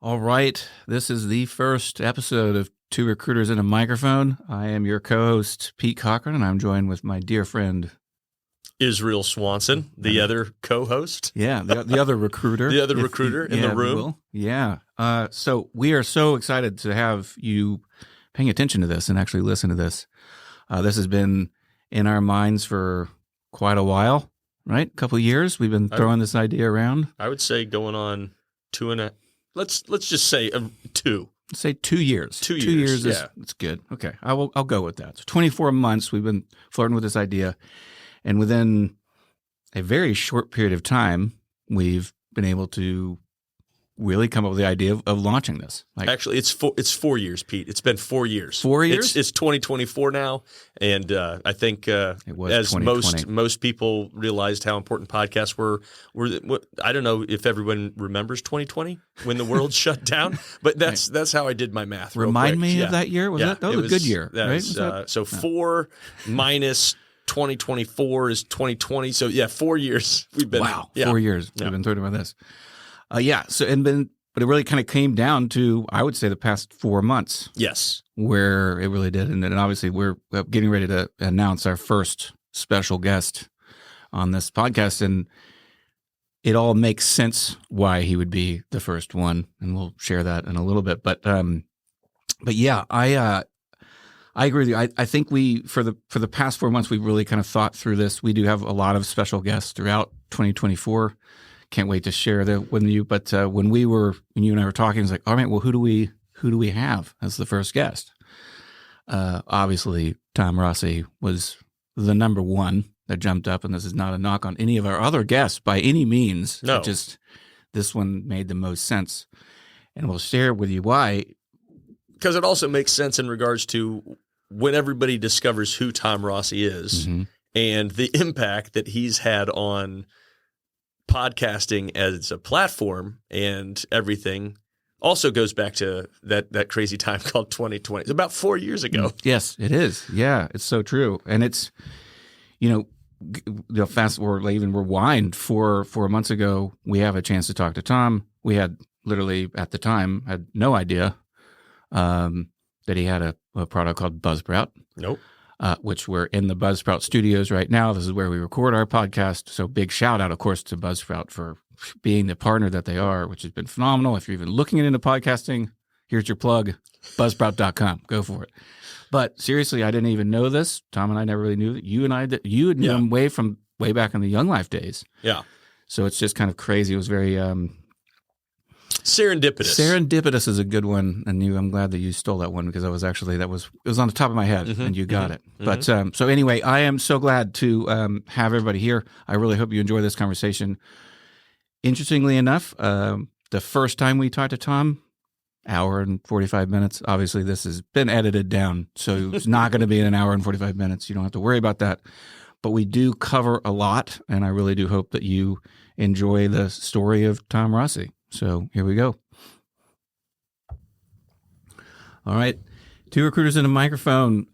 All right. This is the first episode of Two Recruiters and a Microphone. I am your co-host, Pete Cochran, and I'm joined with my dear friend, Israel Swanson, the other co-host. Yeah, the other recruiter. The other recruiter in the room. Yeah. So we are so excited to have you paying attention to this and actually listen to this. This has been in our minds for quite a while, right? A couple of years. We've been throwing this idea around. I would say going on let's just say two. Let's say 2 years. 2 years. 2 years yeah. It's good. Okay. I'll go with that. So 24 months we've been flirting with this idea. And within a very short period of time, we've been able to really come up with the idea of launching this. Actually, it's 4 years, Pete. It's been 4 years. 4 years? It's 2024 now, and I think as 2020. most people realized how important podcasts were. I don't know if everyone remembers 2020 when the world shut down, but that's how I did my math. Remind me of that year. That was a good year, right? So 4 minus 2024 is 2020. So 4 years we've been. Wow, 4 years we've been talking about this. But it really kind of came down to, I would say, the past 4 months. Yes, where it really did, and obviously we're getting ready to announce our first special guest on this podcast, and it all makes sense why he would be the first one, and we'll share that in a little bit. But yeah, I agree with you. I think for the past 4 months we've really kind of thought through this. We do have a lot of special guests throughout 2024. Can't wait to share that with you. But when you and I were talking, it's like, all right, well, who do we have as the first guest? Obviously, Tom Rossi was the number one that jumped up, and this is not a knock on any of our other guests by any means. No, just this one made the most sense, and we'll share with you why. Because it also makes sense in regards to when everybody discovers who Tom Rossi is and the impact that he's had on podcasting as a platform and everything. Also goes back to that crazy time called 2020. It's about 4 years ago. Yes, it is. Yeah, it's so true. And it's, fast forward, even rewind 4 months ago, we have a chance to talk to Tom. We had literally at the time had no idea that he had a product called Buzzsprout. Nope. Which we're in the Buzzsprout studios right now. This is where we record our podcast. So big shout out, of course, to Buzzsprout for being the partner that they are, which has been phenomenal. If you're even looking into podcasting, here's your plug, buzzsprout.com. Go for it. But seriously, I didn't even know this. Tom and I never really knew that. You had known him way back in the Young Life days. Yeah. So it's just kind of crazy. It was very serendipitous. Serendipitous is a good one, and I'm glad that you stole that one because it was on the top of my head, and you got it. But so anyway, I am so glad to have everybody here. I really hope you enjoy this conversation. Interestingly enough, the first time we talked to Tom, hour and 45 minutes. Obviously, this has been edited down, so it's not going to be in an hour and 45 minutes. You don't have to worry about that. But we do cover a lot, and I really do hope that you enjoy the story of Tom Rossi. So here we go. All right. Two recruiters and a microphone.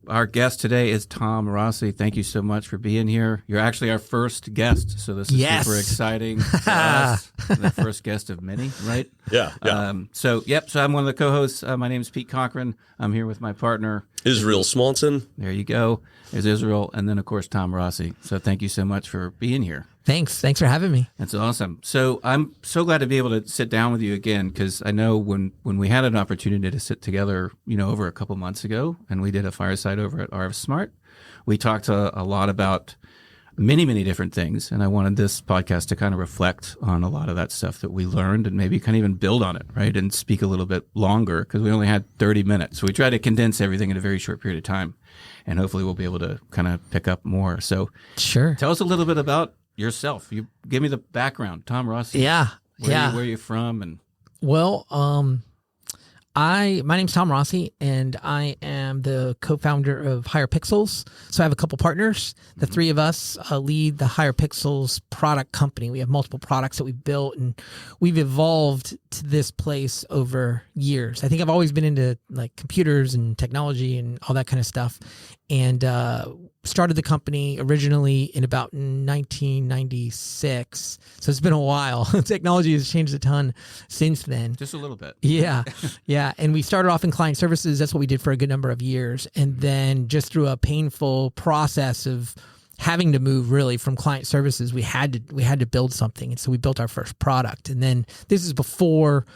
Our guest today is Tom Rossi. Thank you so much for being here. You're actually our first guest, so this is super exciting for us. The first guest of many, right? Yeah. So I'm one of the co-hosts. My name is Pete Cochran. I'm here with my partner, Israel Swanson. There you go. There's Israel, and then, of course, Tom Rossi. So thank you so much for being here. Thanks for having me. That's awesome. So I'm so glad to be able to sit down with you again, because I know when we had an opportunity to sit together, over a couple months ago, and we did a fireside over at RF Smart, we talked a lot about many, many different things, and I wanted this podcast to kind of reflect on a lot of that stuff that we learned and maybe kind of even build on it, right, and speak a little bit longer, because we only had 30 minutes. So we tried to condense everything in a very short period of time, and hopefully we'll be able to kind of pick up more. So sure. Tell us a little bit about yourself. You give me the background. Tom Rossi. Yeah. Where are you from? And well, my name's Tom Rossi, and I am the co-founder of Higher Pixels. So I have a couple partners. The three of us lead the Higher Pixels product company. We have multiple products that we've built, and we've evolved to this place over years. I think I've always been into like computers and technology and all that kind of stuff. And started the company originally in about 1996. So it's been a while. Technology has changed a ton since then. Just a little bit. Yeah. Yeah. And we started off in client services. That's what we did for a good number of years. And then just through a painful process of having to move really from client services, we had to build something. And so we built our first product. And then this is before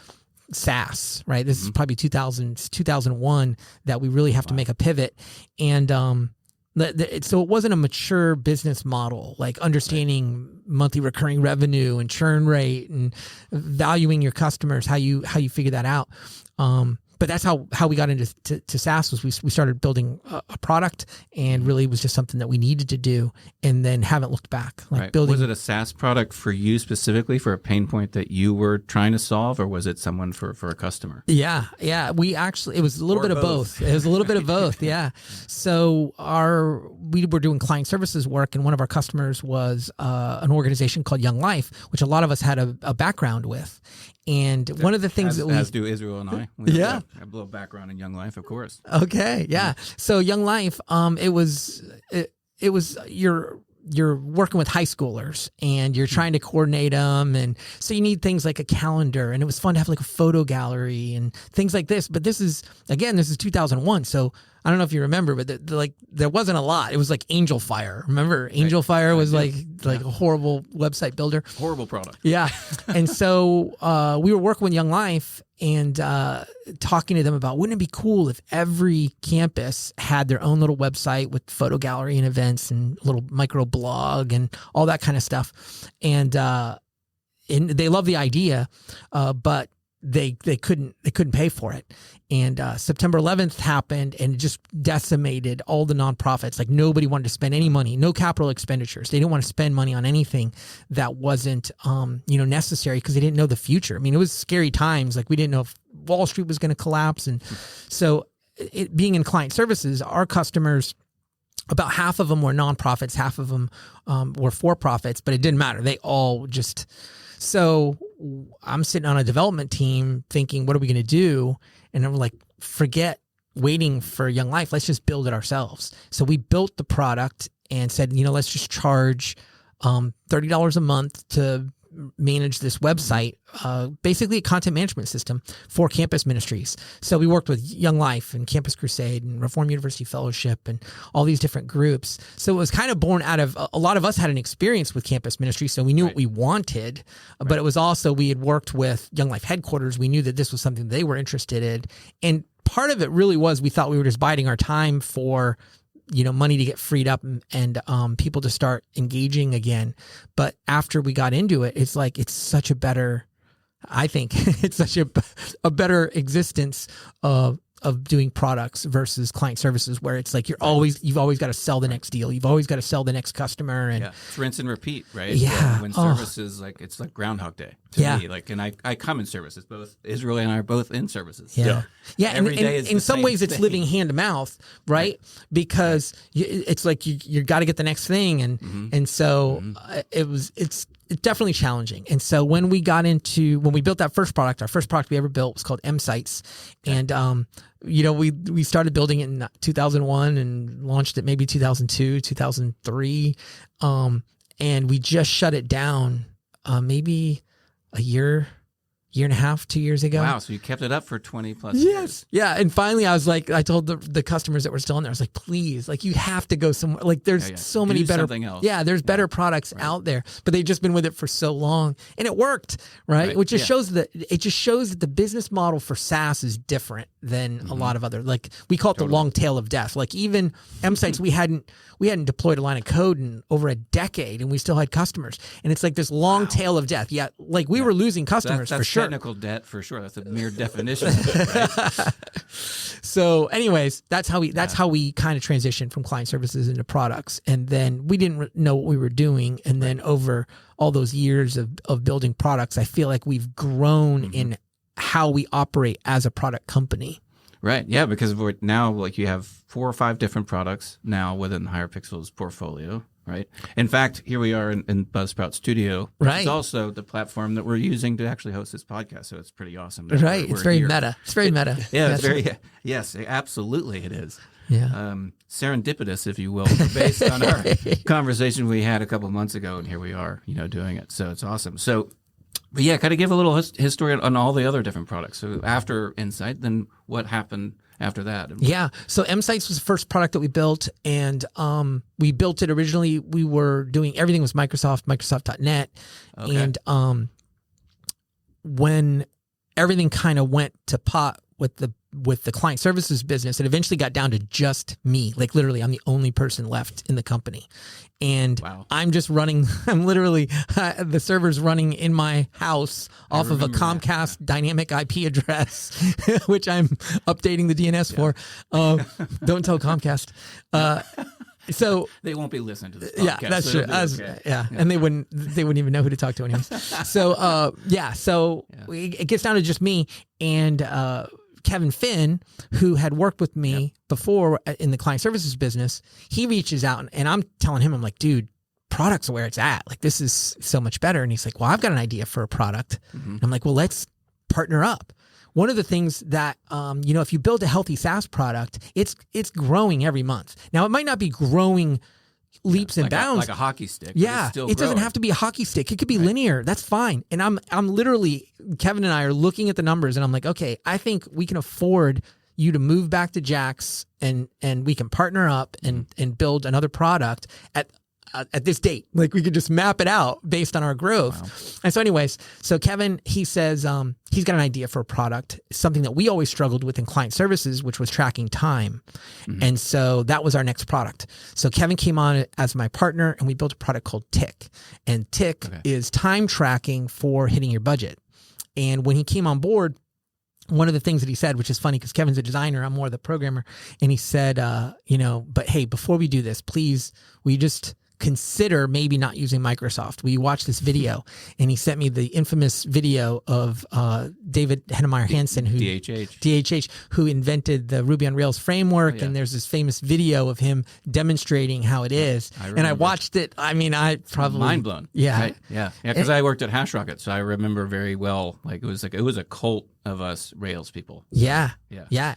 SaaS, right? This is probably 2001 that we really have to make a pivot. And, so it wasn't a mature business model, like understanding monthly recurring revenue and churn rate and valuing your customers, how you figure that out. But that's how we got into SaaS was we started building a product, and really it was just something that we needed to do, and then haven't looked back. Like building. Was it a SaaS product for you specifically, for a pain point that you were trying to solve, or was it someone for a customer? Yeah. We actually, it was a little bit of both. It was a little bit of both. Yeah. So we were doing client services work, and one of our customers was an organization called Young Life, which a lot of us had a background with. And one of the things as do Israel and I. Yeah. I have a little background in Young Life, of course. Okay. Yeah. So Young Life, it was you're working with high schoolers, and you're trying to coordinate them. And so you need things like a calendar, and it was fun to have like a photo gallery and things like this. But this is 2001. So I don't know if you remember, but there wasn't a lot. It was like Angel Fire. Remember, Angel Fire was like a horrible website builder. Horrible product. Yeah. And so we were working with Young Life and talking to them about, wouldn't it be cool if every campus had their own little website with photo gallery and events and a little micro blog and all that kind of stuff. And they loved the idea, but they couldn't pay for it. And September 11th happened, and it just decimated all the nonprofits. Like nobody wanted to spend any money, no capital expenditures. They didn't want to spend money on anything that wasn't necessary, because they didn't know the future. I mean, it was scary times. Like we didn't know if Wall Street was going to collapse. And so being in client services, our customers, about half of them were nonprofits, half of them were for-profits, but it didn't matter. They all just... So I'm sitting on a development team thinking, what are we going to do? And I'm like, forget waiting for Young Life. Let's just build it ourselves. So we built the product and said, let's just charge $30 a month to manage this website, basically a content management system for campus ministries. So we worked with Young Life and Campus Crusade and Reformed University Fellowship and all these different groups. So it was kind of born out of, a lot of us had an experience with campus ministry, so we knew what we wanted, but it was also, we had worked with Young Life headquarters. We knew that this was something they were interested in. And part of it really was, we thought we were just biding our time for money to get freed up and people to start engaging again. But after we got into it, it's like, it's such a better, I think it's such a better existence of doing products versus client services, where it's like you've always got to sell the next deal. You've always got to sell the next customer. And it's rinse and repeat, right? Yeah. When services, it's like Groundhog Day to me. Like, and I come in services. Both Israel and I are both in services. Yeah. Every day is in some ways it's thing. living hand to mouth, right? Because it's like you got to get the next thing, and so it's definitely challenging. And so when we built that first product, our first product we ever built was called M-Sites, and we started building it in 2001 and launched it maybe 2002, 2003, and we just shut it down maybe a year and a half, 2 years ago. Wow. So you kept it up for 20 plus years. Yeah. And finally I was like, I told the customers that were still in there, I was like, please, like you have to go somewhere. Like there's so many better, something else. There's better products out there, but they've just been with it for so long and it worked. Right. Which just shows that the business model for SaaS is different than a lot of other, like we call it the long tail of death. Like even M-Sites, we hadn't deployed a line of code in over a decade and we still had customers. And it's like this long tail of death. Yeah. Like we were losing customers that's for sure. Technical debt for sure. That's a mere definition of it, right? So anyways, that's how we kind of transitioned from client services into products. And then we didn't know what we were doing. And then over all those years of building products, I feel like we've grown in how we operate as a product company. Right. Yeah. Because we're now, like, you have 4 or 5 different products now within HirePixel's portfolio. Right. In fact, here we are in Buzzsprout Studio, which is also the platform that we're using to actually host this podcast. So it's pretty awesome. Right. It's very meta. It's very meta. Yeah. It's very. Yes. Absolutely, it is. serendipitous, if you will, based on our conversation we had a couple months ago, and here we are, doing it. So it's awesome. So, but yeah, kind of give a little history on all the other different products. So after Insight, then what happened after that? Yeah. So MSites was the first product that we built, and we built it originally. We were doing everything was Microsoft.net. Okay. And when everything kind of went to pot with the client services business, it eventually got down to just me. Like literally, I'm the only person left in the company. And I'm just running, I'm literally, the server's running in my house off of a Comcast dynamic IP address, which I'm updating the DNS for. Don't tell Comcast. So they won't be listening to this podcast. Yeah, that's so true. Okay. And they wouldn't even know who to talk to anyways. So, it gets down to just me and, Kevin Finn, who had worked with me before in the client services business. He reaches out and I'm telling him, I'm like, dude, product's where it's at. Like, this is so much better. And he's like, well, I've got an idea for a product. And I'm like, well, let's partner up. One of the things that, if you build a healthy SaaS product, it's growing every month. Now, it might not be growing leaps and bounds. Like a hockey stick. Yeah, it doesn't have to be a hockey stick. It could be linear. That's fine. And I'm literally, Kevin and I are looking at the numbers and I'm like, okay, I think we can afford you to move back to Jax and we can partner up and build another product at this date. Like we could just map it out based on our growth. Wow. And so anyways, so Kevin, he says he's got an idea for a product, something that we always struggled with in client services, which was tracking time. And so that was our next product. So Kevin came on as my partner and we built a product called Tick. And Tick is time tracking for hitting your budget. And when he came on board, one of the things that he said, which is funny because Kevin's a designer, I'm more the programmer. And he said, but hey, before we do this, please, we just consider maybe not using Microsoft. We watched this video and he sent me the infamous video of David Hennemeyer Hansen, who DHH, who invented the Ruby on Rails framework. And there's this famous video of him demonstrating how it is. And I watched it. I mean, I probably mind blown. Yeah. Right? Yeah. Because I worked at HashRocket, so I remember very well, it was a cult of us Rails people. Yeah.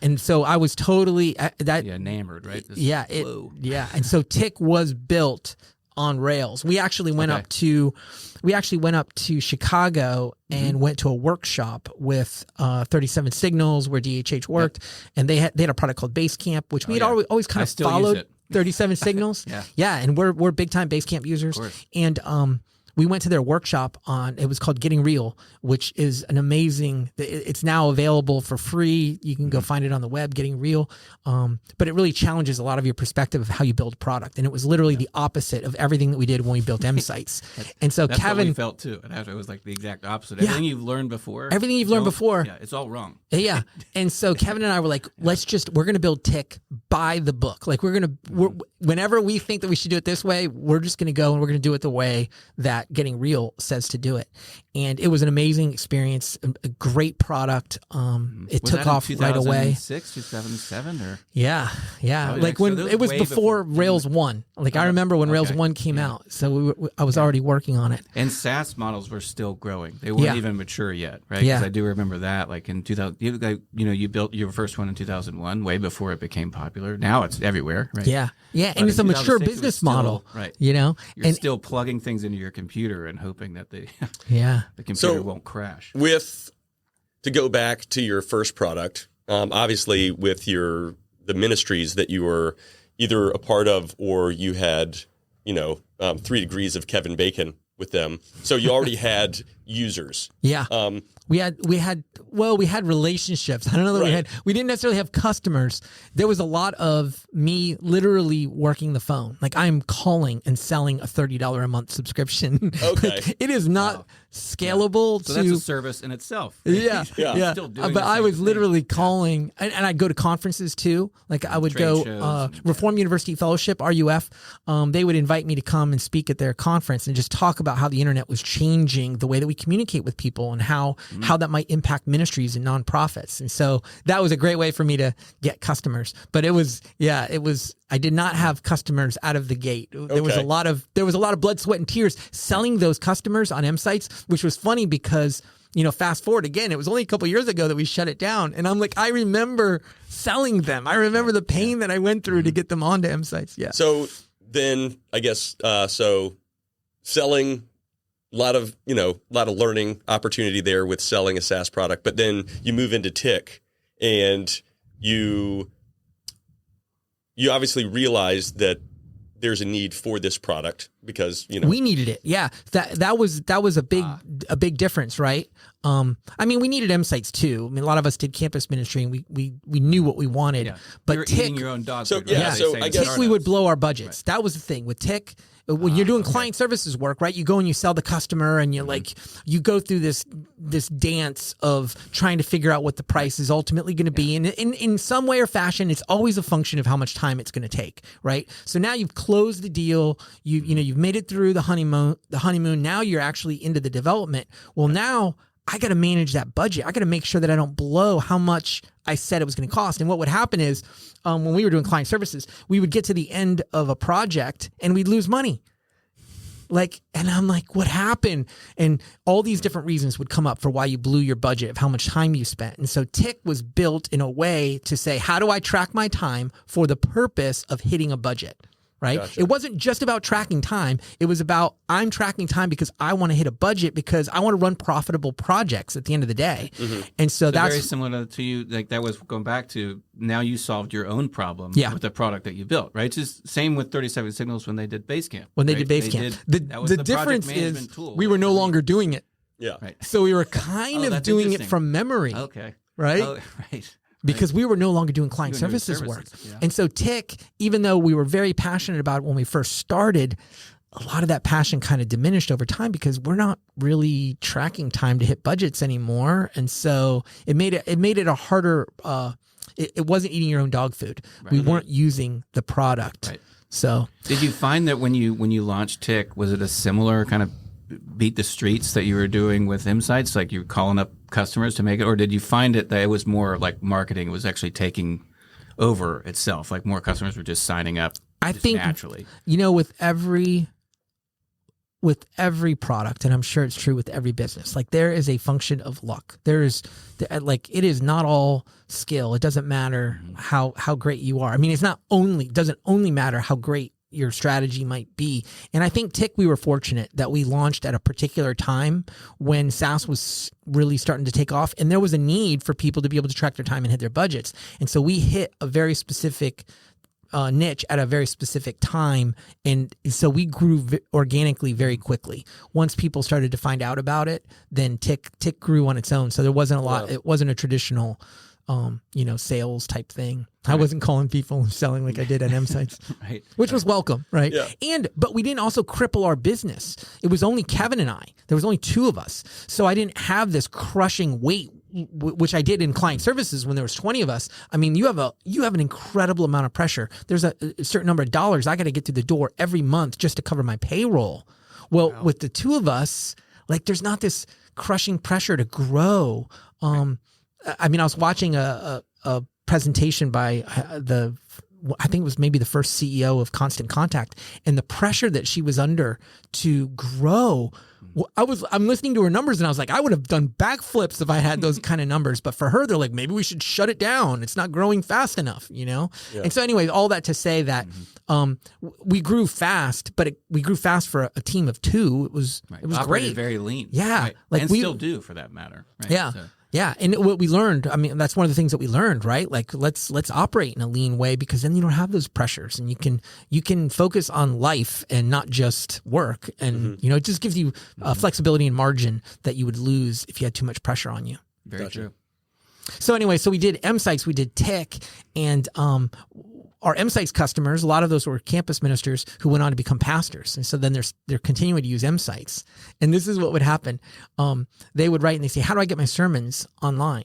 And so I was totally enamored, right? And so Tick was built on Rails. We actually went up to Chicago and went to a workshop with 37 Signals where DHH worked, and they had a product called Basecamp, which we had always kind of followed 37 Signals. And we're big time Basecamp users. And we went to their workshop it was called Getting Real, which is an amazing, it's now available for free. You can go find it on the web, Getting Real. But it really challenges a lot of your perspective of how you build a product. And it was literally the opposite of everything that we did when we built MSites. And so that's Kevin what we felt too. It was like the exact opposite. Everything you've learned before. Yeah, it's all wrong. Yeah. And so Kevin and I were like, we're going to build Tick by the book. Like whenever we think that we should do it this way, we're just going to go and we're going to do it the way that Getting Real says to do it. And it was an amazing experience, a great product. It took off right away. 2006, 2007 or? Yeah. When it was before Rails 1. Like I remember when Rails 1 came out. So I was already working on it. And SaaS models were still growing. They weren't even mature yet, right? Because I do remember that. Like in 2000, you built your first one in 2001, way before it became popular. Now it's everywhere, right? Yeah. And it's a mature business model, right? You're still plugging things into your computer and hoping that the computer won't crash. To go back to your first product, obviously with the ministries that you were either a part of or you had, 3 degrees of Kevin Bacon with them. So you already had users. Yeah. We had relationships. I don't know that we didn't necessarily have customers. There was a lot of me literally working the phone. Like I'm calling and selling a $30 a month subscription. Okay. It is not scalable So that's a service in itself. Yeah. Still doing but I was literally calling and I'd go to conferences too. Like I would go Reform University Fellowship, RUF. They would invite me to come and speak at their conference and just talk about how the internet was changing the way that we communicate with people and how that might impact ministries and nonprofits. And so that was a great way for me to get customers. But it was I did not have customers out of the gate. There was a lot of blood, sweat, and tears selling those customers on MSites, which was funny because fast forward again, it was only a couple years ago that we shut it down. And I'm like, I remember selling them. I remember the pain that I went through to get them onto M sites. Yeah. So then I guess, selling, a lot of learning opportunity there with selling a SaaS product, but then you move into Tick and you obviously realize that there's a need for this product because, we needed it. Yeah. That was a big difference, right? We needed M sites too. A lot of us did campus ministry and we knew what we wanted, but you're Tick, eating your own dog so, food, right? yeah, so I guess Tick, we would blow our budgets. Right. That was the thing with Tick. When you're doing client services work, right? You go and you sell the customer and you're you go through this dance of trying to figure out what the price is ultimately going to be. And in some way or fashion, it's always a function of how much time it's going to take, right? So now you've closed the deal. You've made it through the honeymoon. Now you're actually into the development. Well, now I got to manage that budget. I got to make sure that I don't blow how much I said it was going to cost. And what would happen is when we were doing client services, we would get to the end of a project and we'd lose money. And I'm like, what happened? And all these different reasons would come up for why you blew your budget, of how much time you spent. And so Tick was built in a way to say, how do I track my time for the purpose of hitting a budget? Right? Gotcha. It wasn't just about tracking time. It was about, I'm tracking time because I want to hit a budget because I want to run profitable projects at the end of the day. Mm-hmm. And so that's very similar to you. Like that was going back to now you solved your own problem with the product that you built, right? It's just same with 37 Signals when they did Basecamp. When they did Basecamp. The difference is we were no longer doing it. Yeah. Right. So we were kind of doing it from memory. Okay. Right? Oh, right. Because we were no longer doing client services work. Yeah. And so Tick, even though we were very passionate about it when we first started, a lot of that passion kind of diminished over time because we're not really tracking time to hit budgets anymore. And so it made it a harder, it wasn't eating your own dog food. Right. We weren't using the product. Right. So did you find that when you launched Tick, was it a similar kind of beat the streets that you were doing with Insights? Like you were calling up customers to make it, or did you find it that it was more like marketing? It was actually taking over itself. Like more customers were just signing up. I think naturally, with every product, and I'm sure it's true with every business, like there is a function of luck. It is not all skill. It doesn't matter how great you are. It doesn't only matter how great your strategy might be. And I think Tick, we were fortunate that we launched at a particular time when SaaS was really starting to take off and there was a need for people to be able to track their time and hit their budgets. And so we hit a very specific niche at a very specific time. And so we grew organically very quickly. Once people started to find out about it, then Tick grew on its own. So there wasn't a lot, it wasn't a traditional sales type thing. Right. I wasn't calling people selling like I did at M sites, right? Which was welcome, right? Yeah. But we didn't also cripple our business. It was only Kevin and I. There was only two of us, so I didn't have this crushing weight, which I did in client services when there was 20 of us. You have an incredible amount of pressure. There's a certain number of dollars I got to get through the door every month just to cover my payroll. Well, with the two of us, there's not this crushing pressure to grow. I was watching a presentation by I think it was maybe the first CEO of Constant Contact, and the pressure that she was under to grow. I'm listening to her numbers and I was like, I would have done backflips if I had those kind of numbers. But for her, they're like, maybe we should shut it down. It's not growing fast enough, Yeah. And so anyway, all that to say that we grew fast, but we grew fast for a team of two. It was great. Very lean. Yeah. Right. And we still do for that matter. Right? Yeah. So. Yeah, and what we learned, that's one of the things that we learned, right? Like let's operate in a lean way because then you don't have those pressures and you can focus on life and not just work. And it just gives you flexibility and margin that you would lose if you had too much pressure on you. Very true. So anyway, we did M sites, we did Tick, and our M sites customers, a lot of those were campus ministers who went on to become pastors. And so then they're continuing to use M sites. And this is what would happen. They would write and they say, how do I get my sermons online?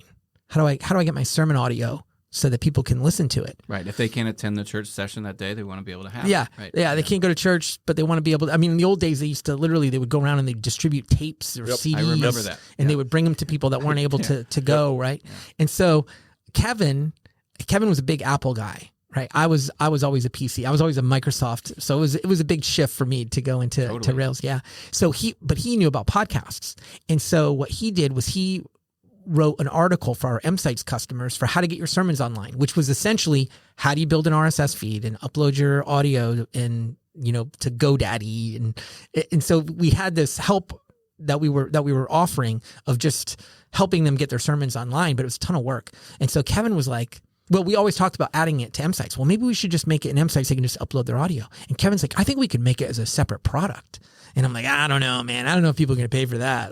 How do I get my sermon audio so that people can listen to it? Right. If they can't attend the church session that day, they want to be able to have it. Right? Yeah. They can't go to church, but they want to be able to. In the old days, they used to they would go around and they distribute tapes or CDs. I remember that. And they would bring them to people that weren't able to go, right? Yeah. And so Kevin was a big Apple guy. Right. I was always a PC. I was always a Microsoft. So it was a big shift for me to go into to Rails. Yeah. So he knew about podcasts. And so what he did was he wrote an article for our M-Sites customers for how to get your sermons online, which was essentially how do you build an RSS feed and upload your audio and, to GoDaddy. And so we had this help that we were offering of just helping them get their sermons online, but it was a ton of work. And so Kevin was like, well, we always talked about adding it to M-Sites. Well, maybe we should just make it an M-Site so they can just upload their audio. And Kevin's like, I think we could make it as a separate product. And I'm like, I don't know, man. I don't know if people are going to pay for that.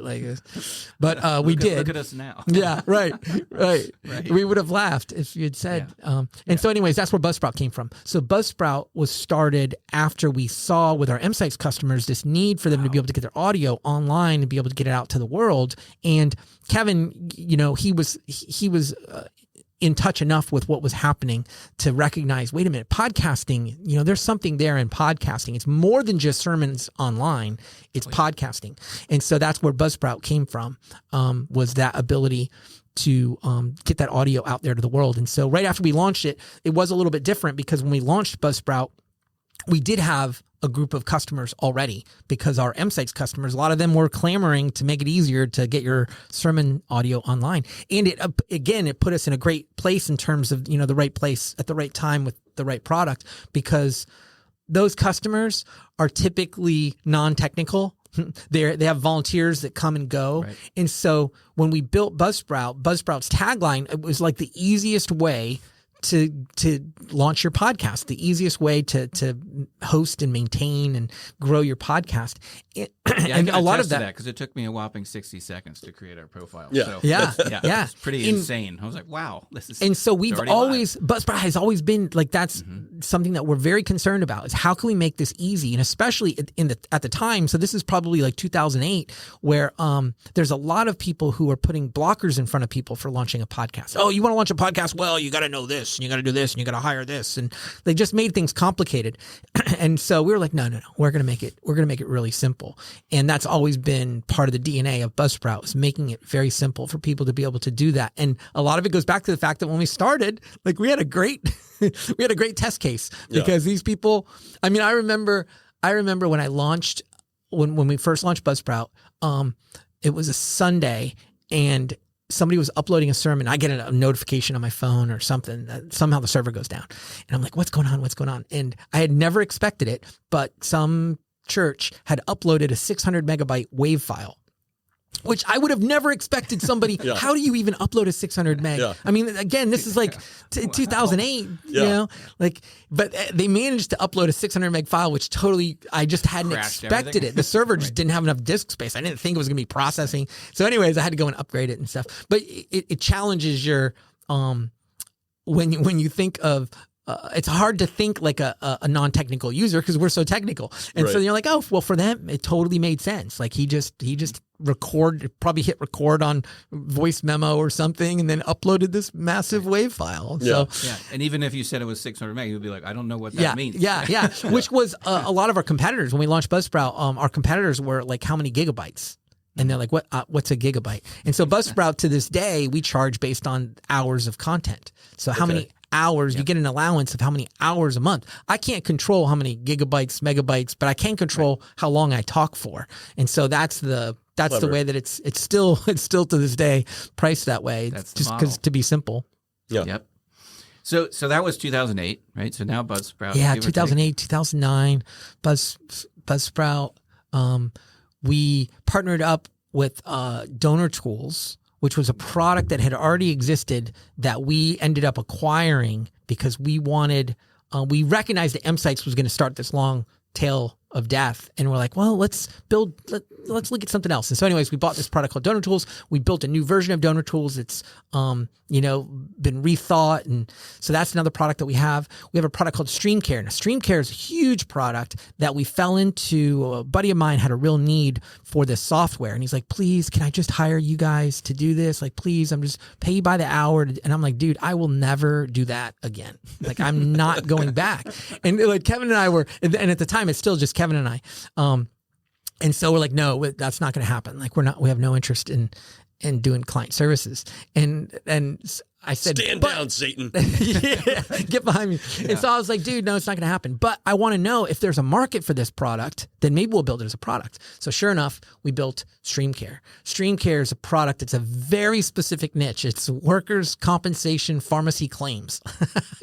But we did. Look at us now. Yeah, right. We would have laughed if you had said. Yeah. So anyways, that's where Buzzsprout came from. So Buzzsprout was started after we saw with our M-Sites customers this need for them to be able to get their audio online and be able to get it out to the world. And Kevin, he was in touch enough with what was happening to recognize, wait a minute, podcasting, there's something there in podcasting. It's more than just sermons online, it's podcasting. And so that's where Buzzsprout came from, was that ability to get that audio out there to the world. And so right after we launched it, it was a little bit different because when we launched Buzzsprout, we did have a group of customers already because our M-Sites customers, a lot of them were clamoring to make it easier to get your sermon audio online. And it put us in a great place in terms of, the right place at the right time with the right product, because those customers are typically non-technical. They have volunteers that come and go. Right. And so when we built Buzzsprout's tagline, it was like the easiest way to launch your podcast, the easiest way to host and maintain and grow your podcast. And a lot of that, because it took me a whopping 60 seconds to create our profile. Yeah. So, yeah. It's pretty insane. I was like, wow, this is. And so Buzzsprout has always been like, that's something that we're very concerned about, is how can we make this easy? And especially at the time, so this is probably like 2008, where there's a lot of people who are putting blockers in front of people for launching a podcast. Oh, you want to launch a podcast? Well, you got to know this, and you got to do this, and you got to hire this. And they just made things complicated. And so we were like, no, we're going to make it really simple. And that's always been part of the DNA of Buzzsprout, is making it very simple for people to be able to do that. And a lot of it goes back to the fact that when we started, like, we had a great test case, because these people, I mean, I remember when I launched, when we first launched Buzzsprout, it was a Sunday and somebody was uploading a sermon. I get a notification on my phone or something. Somehow the server goes down. And I'm like, what's going on? And I had never expected it, but some church had uploaded a 600 megabyte WAV file, which I would have never expected somebody. How do you even upload a 600 meg? I mean, again, this is like 2008, but they managed to upload a 600 meg file, which totally, I just hadn't expected it. The server just didn't have enough disk space. I didn't think it was going to be processing. So anyways, I had to go and upgrade it and stuff. But it challenges your, when you think of, it's hard to think like a non-technical user, because we're so technical. And so you're like, oh, well, for them, it totally made sense. Like he just probably hit record on voice memo or something, and then uploaded this massive WAV file. So, and even if you said it was 600 meg, you'd be like, I don't know what that means. Yeah. Which was a lot of our competitors. When we launched Buzzsprout, our competitors were like, how many gigabytes? And they're like, what's a gigabyte? And so Buzzsprout, to this day, we charge based on hours of content. So how many hours, you get an allowance of how many hours a month. I can't control how many gigabytes, megabytes, but I can control how long I talk for. And so that's the way that it's still to this day priced that way. That's just because, to be simple. Yep. So that was 2008, right? So now Buzzsprout. Yeah, 2008, 2009, Buzzsprout. We partnered up with Donor Tools, which was a product that had already existed that we ended up acquiring because we recognized that M-Sites was going to start this long tail of death. And we're like, well, let's look at something else. And so anyways, we bought this product called Donor Tools. We built a new version of Donor Tools. It's, been rethought. And so that's another product that we have. We have a product called StreamCare. Now, StreamCare is a huge product that we fell into. A buddy of mine had a real need for this software. And he's like, please, can I just hire you guys to do this? Like, please, I'm just pay you by the hour. And I'm like, dude, I will never do that again. Like, I'm not going back. And like Kevin and I were, and at the time, it's still just Kevin and I. And so we're like, no, that's not going to happen. Like, we have no interest in doing client services. And I said, stand down, Satan. Yeah, get behind me. Yeah. And so I was like, dude, no, it's not going to happen. But I want to know if there's a market for this product, then maybe we'll build it as a product. So sure enough, we built StreamCare. StreamCare is a product. It's a very specific niche. It's workers' compensation pharmacy claims.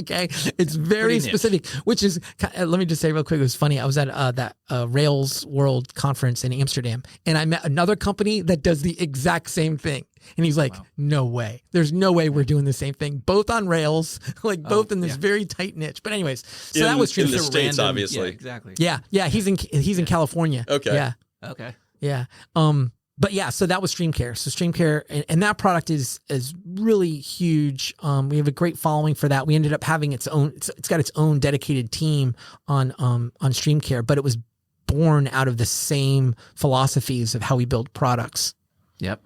Okay. It's very specific, which is, let me just say real quick. It was funny. I was at that Rails World conference in Amsterdam, and I met another company that does the exact same thing. And he's like, no way. There's no way we're doing the same thing, both on Rails, like both in this very tight niche. But anyways, so that was in the States, obviously. Yeah, exactly. Yeah. He's in California. Okay. Yeah. Okay. Yeah. But yeah, so that was StreamCare. So StreamCare, and that product is really huge. We have a great following for that. We ended up having its own. It's got its own dedicated team on StreamCare, but it was born out of the same philosophies of how we build products. Yep.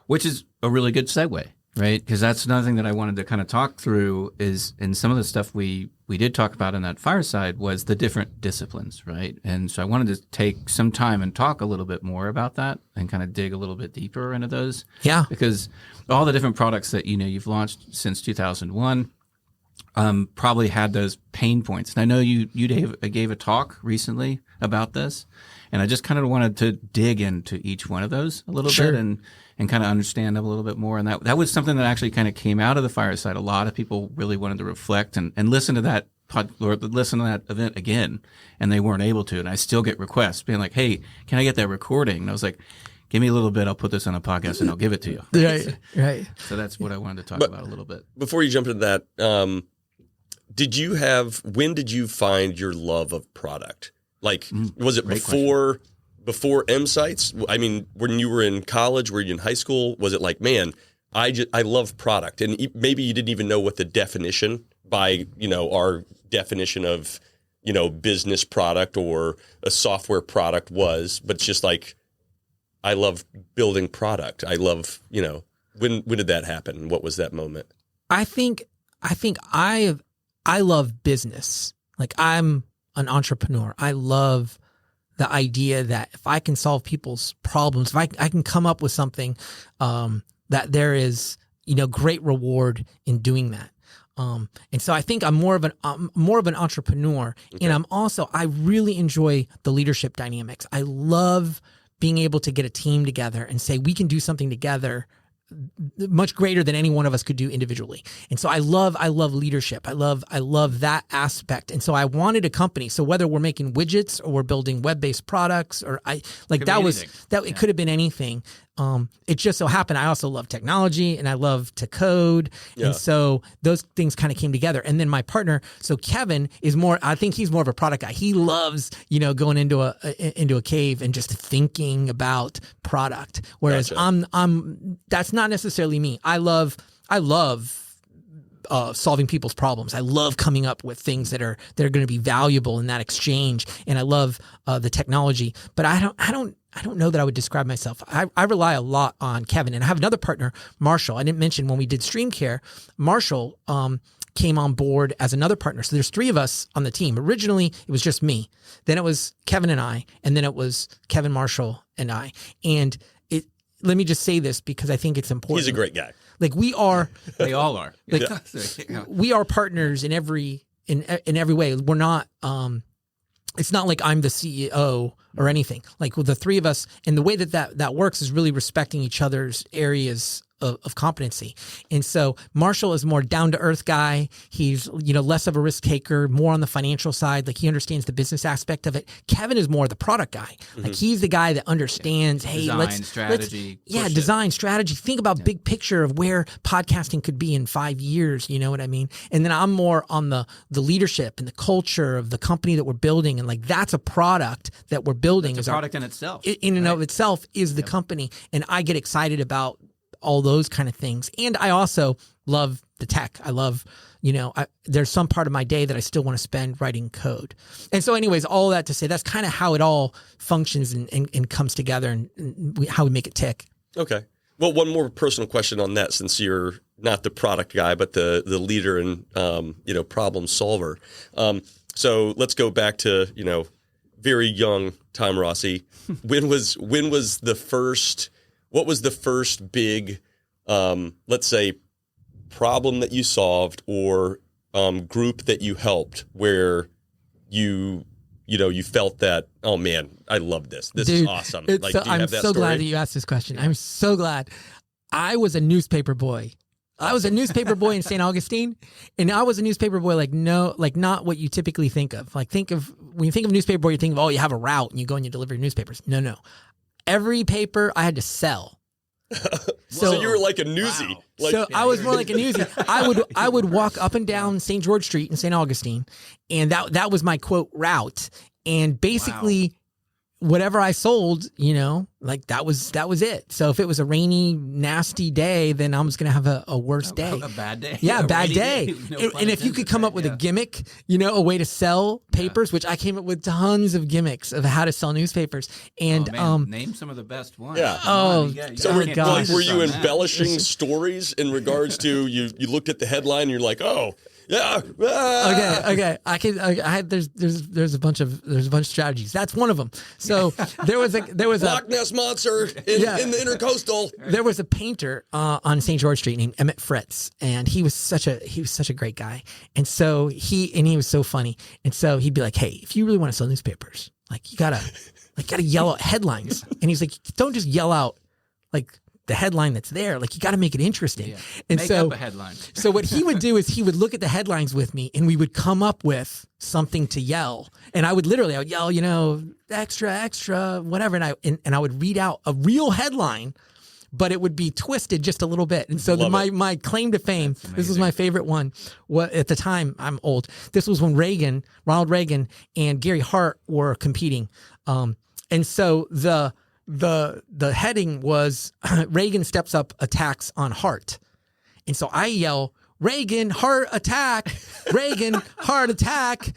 Which is a really good segue, right? Because that's another thing that I wanted to kind of talk through is, and some of the stuff we did talk about in that fireside was the different disciplines, right? And so I wanted to take some time and talk a little bit more about that and kind of dig a little bit deeper into those. Yeah. Because all the different products that, you've launched since 2001 probably had those pain points. And I know you gave a talk recently about this, and I just kind of wanted to dig into each one of those a little bit and kind of understand them a little bit more. And that was something that actually kind of came out of the fireside. A lot of people really wanted to reflect and listen to that listen to that event again, and they weren't able to. And I still get requests being like, hey, can I get that recording? And I was like, give me a little bit. I'll put this on a podcast and I'll give it to you. Right. So that's what I wanted to talk about a little bit. Before you jump into that, when did you find your love of product? Like, was it before M-Sites? I mean, when you were in college, were you in high school? Was it like, man, I love product? And maybe you didn't even know what the definition by, our definition of, business product or a software product was, but it's just like, I love building product. I love, when did that happen? What was that moment? I think I love business. Like, I'm an entrepreneur. I love the idea that if I can solve people's problems, if I can come up with something, that there is, great reward in doing that. And so I think I'm more of an entrepreneur, okay. And I really enjoy the leadership dynamics. I love being able to get a team together and say, we can do something together much greater than any one of us could do individually. And so I love leadership. I love that aspect. And so I wanted a company. So whether we're making widgets or we're building web-based products, or it could have been anything. It just so happened I also love technology and I love to code. Yeah. And so those things kind of came together. And then my partner, so Kevin I think he's more of a product guy. He loves, going into a cave and just thinking about product. Whereas gotcha. That's not necessarily me. I love solving people's problems. I love coming up with things that are going to be valuable in that exchange. And I love the technology, but I don't know that I would describe myself. I rely a lot on Kevin, and I have another partner, Marshall. I didn't mention when we did StreamCare, Marshall came on board as another partner. So there's 3 of us on the team. Originally, it was just me. Then it was Kevin and I, and then it was Kevin, Marshall, and I. And let me just say this because I think it's important. He's a great guy. Like, we are. They all are. Like, we are partners in every way. We're not. It's not like I'm the CEO or anything. Like, with the 3 of us, and the way that works is really respecting each other's areas of competency. And so Marshall is more down to earth guy. He's, less of a risk taker, more on the financial side. Like, he understands the business aspect of it. Kevin is more the product guy. Mm-hmm. Like, he's the guy that understands, strategy. Design, strategy. Think about big picture of where podcasting could be in 5 years. You know what I mean? And then I'm more on the leadership and the culture of the company that we're building. And like, that's a product that we're building. It's a product in itself. In and of itself is the company. And I get excited about all those kind of things. And I also love the tech. I love, there's some part of my day that I still want to spend writing code. And so anyways, all that to say, that's kind of how it all functions and comes together and how we make it tick. Okay. Well, one more personal question on that, since you're not the product guy, but the leader and, problem solver. So let's go back to, very young Tom Rossi. What was the first big, let's say, problem that you solved or group that you helped where you felt that, oh man, I love this. This is awesome. Like, do you I'm have that so story? glad that you asked this question. I'm so glad. I was a newspaper boy. I was a newspaper boy in St. Augustine, and I was a newspaper boy not what you typically think of. Like when you think of newspaper boy, you think of, oh, you have a route and you go and you deliver your newspapers. No. Every paper I had to sell. So you were like a newsie. Wow. Like, So I was more like a newsie. I would walk up and down St. George Street in St. Augustine, and that was my quote route. And basically, whatever I sold, like that was it. So if it was a rainy, nasty day, then I was gonna have a worse day. A bad day. Yeah, a bad day. No And if you could come up with a gimmick, a way to sell papers, which I came up with tons of gimmicks of how to sell newspapers. And name some of the best ones. Yeah. So were gosh. you embellishing stories in regards to you looked at the headline and you're like, oh, yeah. Okay. There's a bunch of strategies. That's one of them. So there was a Loch Ness monster in the intercoastal. There was a painter on St. George Street named Emmett Fritz, and he was such a great guy. And so he was so funny. And so he'd be like, "Hey, if you really want to sell newspapers, like you gotta yell out headlines." And he's like, "Don't just yell out like the headline that's there. Like you got to make it interesting." Yeah. And Make so up a headline. So what he would do is he would look at the headlines with me, and we would come up with something to yell. And I would yell, extra, whatever. And I would read out a real headline, but it would be twisted just a little bit. And so my claim to fame, this was my favorite one. At the time, I'm old. This was when Ronald Reagan and Gary Hart were competing. And so the heading was Reagan steps up, attacks on Hart. And so I yell, Reagan, Hart attack, Reagan, Hart attack.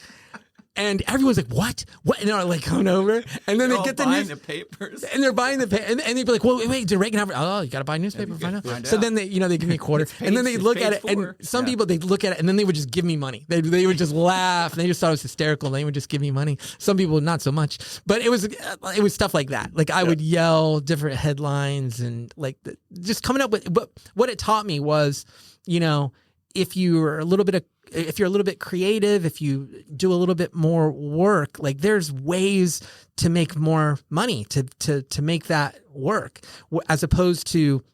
And everyone's like, what? And they're like coming over. And then they get the papers. And they're buying the paper. And they'd be like, well, wait, did Reagan have, you got to buy a newspaper to find out. So then they give me a quarter. And then they look at it. And some people, they'd look at it and then they would just give me money. They would just laugh. And they just thought it was hysterical. And they would just give me money. Some people, not so much. But it was stuff like that. Like I would yell different headlines and like just coming up with, but what it taught me was, if you're a little bit creative, if you do a little bit more work, like there's ways to make more money to make that work, as opposed to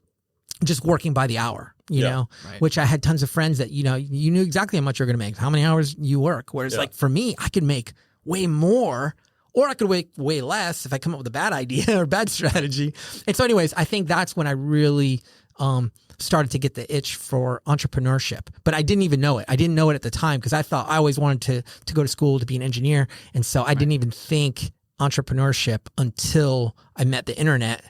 just working by the hour, which I had tons of friends that, you knew exactly how much you're going to make, how many hours you work. Whereas like for me, I could make way more, or I could make way less if I come up with a bad idea or bad strategy. And so anyways, I think that's when I really, started to get the itch for entrepreneurship, but I didn't even know it. I didn't know it at the time because I thought I always wanted to go to school to be an engineer. And so I didn't even think entrepreneurship until I met the internet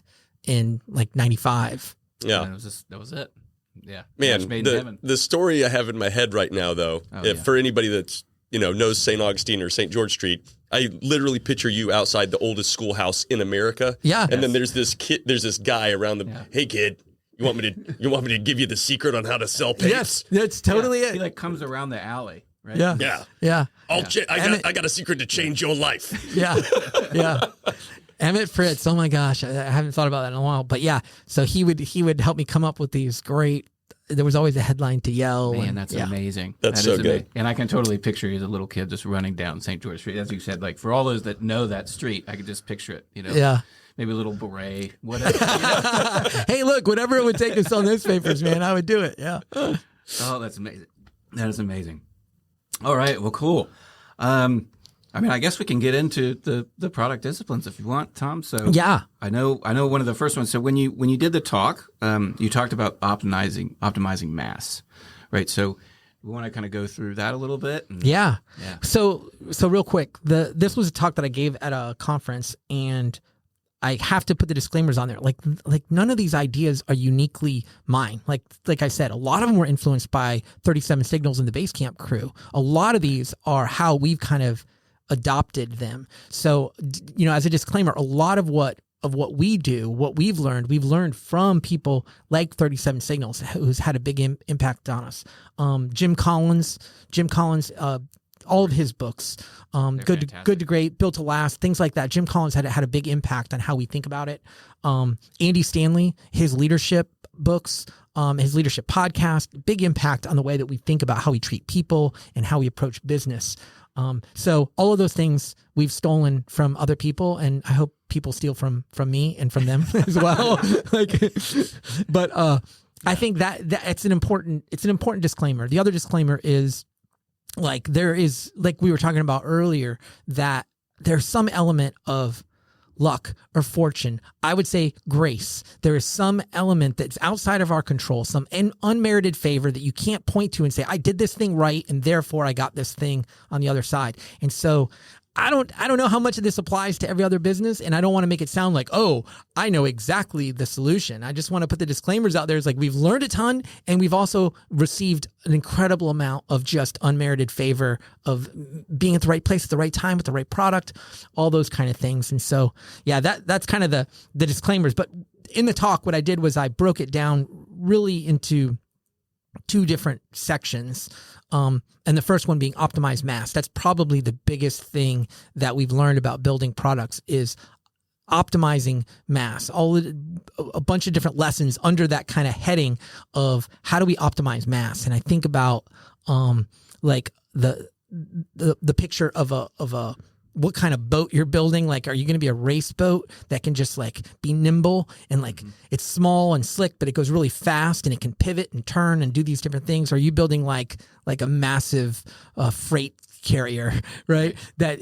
in like 95. Yeah. And that was it. Yeah. Man, the story I have in my head right now, though, for anybody that's, knows St. Augustine or St. George Street, I literally picture you outside the oldest schoolhouse in America. Yeah. And then there's this guy around hey kid, You want me to give you the secret on how to sell papers? Yes, that's totally it. He like comes around the alley, right? Yeah. I got a secret to change your life. Yeah. Emmett Fritz. Oh my gosh, I haven't thought about that in a while. But yeah, so he would help me come up with these great. There was always a headline to yell. Man, that's amazing. That's so good. Amazing. And I can totally picture you as a little kid just running down St. George Street, as you said. Like for all those that know that street, I could just picture it. Yeah. Maybe a little beret, whatever. Hey, look, whatever it would take to sell newspapers, man, I would do it. Yeah. Oh, that's amazing. That is amazing. All right. Well, cool. I guess we can get into the product disciplines if you want, Tom. So yeah, I know one of the first ones. So when you did the talk, you talked about optimizing mass, right? So we want to kind of go through that a little bit. Yeah. So real quick, this was a talk that I gave at a conference, and I have to put the disclaimers on there. Like none of these ideas are uniquely mine. Like I said, a lot of them were influenced by 37 Signals and the Basecamp crew. A lot of these are how we've kind of adopted them. So, as a disclaimer, a lot of what we do, what we've learned from people like 37 Signals, who's had a big impact on us. Jim Collins, all of his books, Good to Great, Built to Last, things like that. Jim Collins had a big impact on how we think about it. Andy Stanley, his leadership books, his leadership podcast, big impact on the way that we think about how we treat people and how we approach business. So all of those things we've stolen from other people, and I hope people steal from me and from them as well. I think that it's an important disclaimer. The other disclaimer is like there is, like we were talking about earlier, that there's some element of luck or fortune. I would say grace. There is some element that's outside of our control, some unmerited favor that you can't point to and say, I did this thing right, and therefore I got this thing on the other side. And so I don't know how much of this applies to every other business, and I don't want to make it sound like, oh, I know exactly the solution. I just want to put the disclaimers out there. It's like we've learned a ton, and we've also received an incredible amount of just unmerited favor of being at the right place at the right time with the right product, all those kind of things. And so, yeah, that's kind of the disclaimers. But in the talk, what I did was I broke it down really into two different sections. And the first one being optimized mass. That's probably the biggest thing that we've learned about building products is optimizing mass. A bunch of different lessons under that kind of heading of how do we optimize mass. And I think about like the picture of a what kind of boat you're building. Like, are you going to be a race boat that can just like be nimble and like it's small and slick, but it goes really fast and it can pivot and turn and do these different things? Or are you building like a massive freight carrier, right?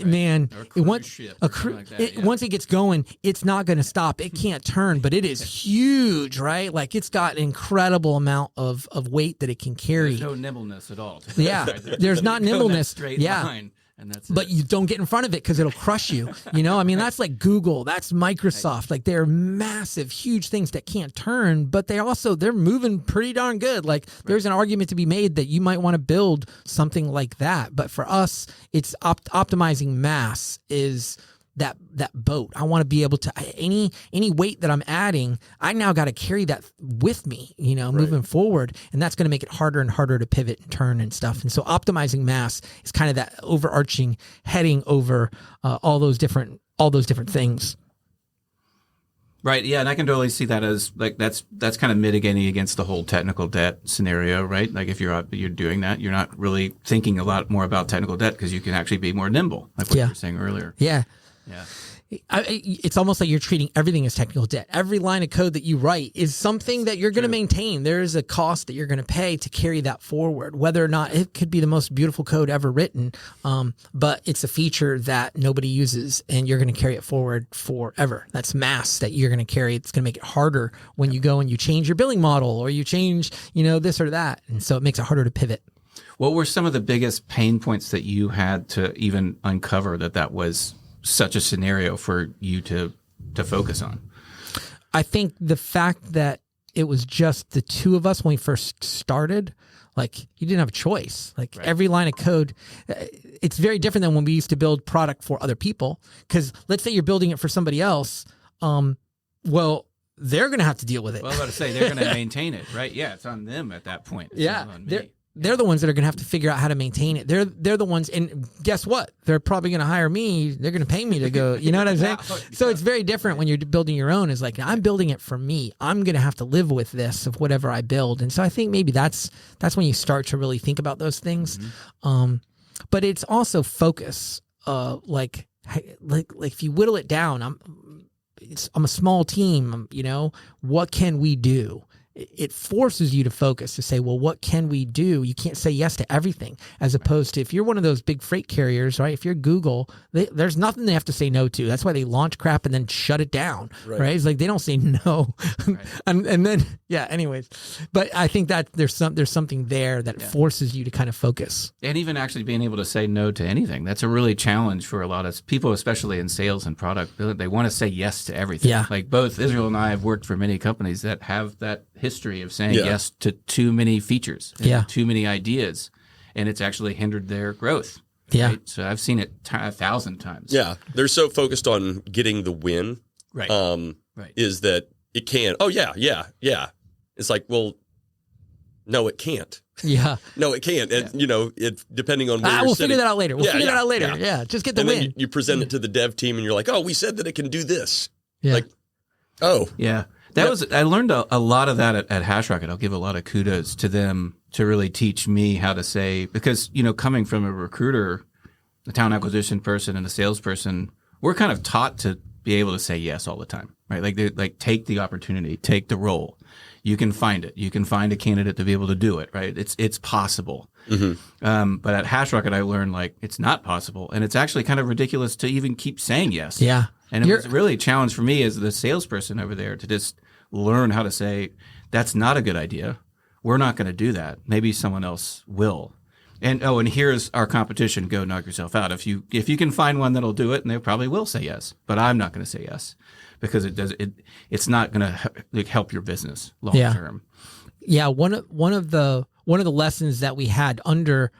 Man, once it gets going, it's not going to stop. It can't turn, but it is huge, right? Like it's got an incredible amount of weight that it can carry. There's no nimbleness at all. Yeah, there's not nimbleness. Straight line. And that's but you don't get in front of it because it'll crush you. I mean, that's like Google, that's Microsoft. Like they're massive, huge things that can't turn, but they're moving pretty darn good. Like there's an argument to be made that you might want to build something like that. But for us, it's optimizing mass is that boat. I want to be able to, any weight that I'm adding, I now got to carry that with me, moving forward. And that's going to make it harder and harder to pivot and turn and stuff. And so optimizing mass is kind of that overarching heading over all those different things. Right. Yeah. And I can totally see that as like, that's kind of mitigating against the whole technical debt scenario, right? Like if you're doing that, you're not really thinking a lot more about technical debt because you can actually be more nimble, like what you were saying earlier. Yeah. Yeah. It's almost like you're treating everything as technical debt. Every line of code that you write is something that you're going to maintain. There is a cost that you're going to pay to carry that forward, whether or not it could be the most beautiful code ever written. But it's a feature that nobody uses and you're going to carry it forward forever. That's mass that you're going to carry. It's going to make it harder when you go and you change your billing model or you change, this or that. And so it makes it harder to pivot. What were some of the biggest pain points that you had to even uncover that was such a scenario for you to focus on? I think the fact that it was just the two of us when we first started, like you didn't have a choice. Like every line of code, it's very different than when we used to build product for other people. Because let's say you're building it for somebody else. Well, they're going to have to deal with it. Well, I was about to say they're going to maintain it, right? Yeah, it's on them at that point. It's not on me. They're the ones that are going to have to figure out how to maintain it. They're the ones, and guess what? They're probably going to hire me. They're going to pay me to go. You know what I'm saying? So it's very different when you're building your own. It's like, I'm building it for me. I'm going to have to live with this of whatever I build. And so I think maybe that's when you start to really think about those things. But it's also focus. Like if you whittle it down, I'm a small team. What can we do? It forces you to focus to say, well, what can we do? You can't say yes to everything, as opposed to if you're one of those big freight carriers, right? If you're Google, there's nothing they have to say no to. That's why they launch crap and then shut it down, right? It's like they don't say no. Right. and then, anyways. But I think that there's something there that forces you to kind of focus. And even actually being able to say no to anything. That's a really challenge for a lot of people, especially in sales and product. They want to say yes to everything. Yeah. Like both Israel and I have worked for many companies that have that history of saying yes to too many features, too many ideas, and it's actually hindered their growth. Yeah. Right? So I've seen it 1,000 times. Yeah. They're so focused on getting the win. Right. Is that it can. Oh, yeah. It's like, well, no, it can't. Yeah. No, it can't. And, it depending on where you're we'll sitting. figure that out later. We'll figure that out later. Yeah. Just get the win. Then you present it to the dev team and you're like, oh, we said that it can do this. Yeah. Like, oh. Yeah. I learned a lot of that at HashRocket. I'll give a lot of kudos to them to really teach me how to say, because, coming from a recruiter, a talent acquisition person and a salesperson, we're kind of taught to be able to say yes all the time, right? Like take the opportunity, take the role. You can find it. You can find a candidate to be able to do it, right? It's possible. Mm-hmm. But at HashRocket, I learned it's not possible. And it's actually kind of ridiculous to even keep saying yes. Yeah. And it was really a challenge for me as the salesperson over there to just learn how to say, that's not a good idea. We're not going to do that. Maybe someone else will. And here's our competition. Go knock yourself out. If you can find one that'll do it, and they probably will say yes. But I'm not going to say yes because it's not going to help your business long term. Yeah, one of the lessons that we had under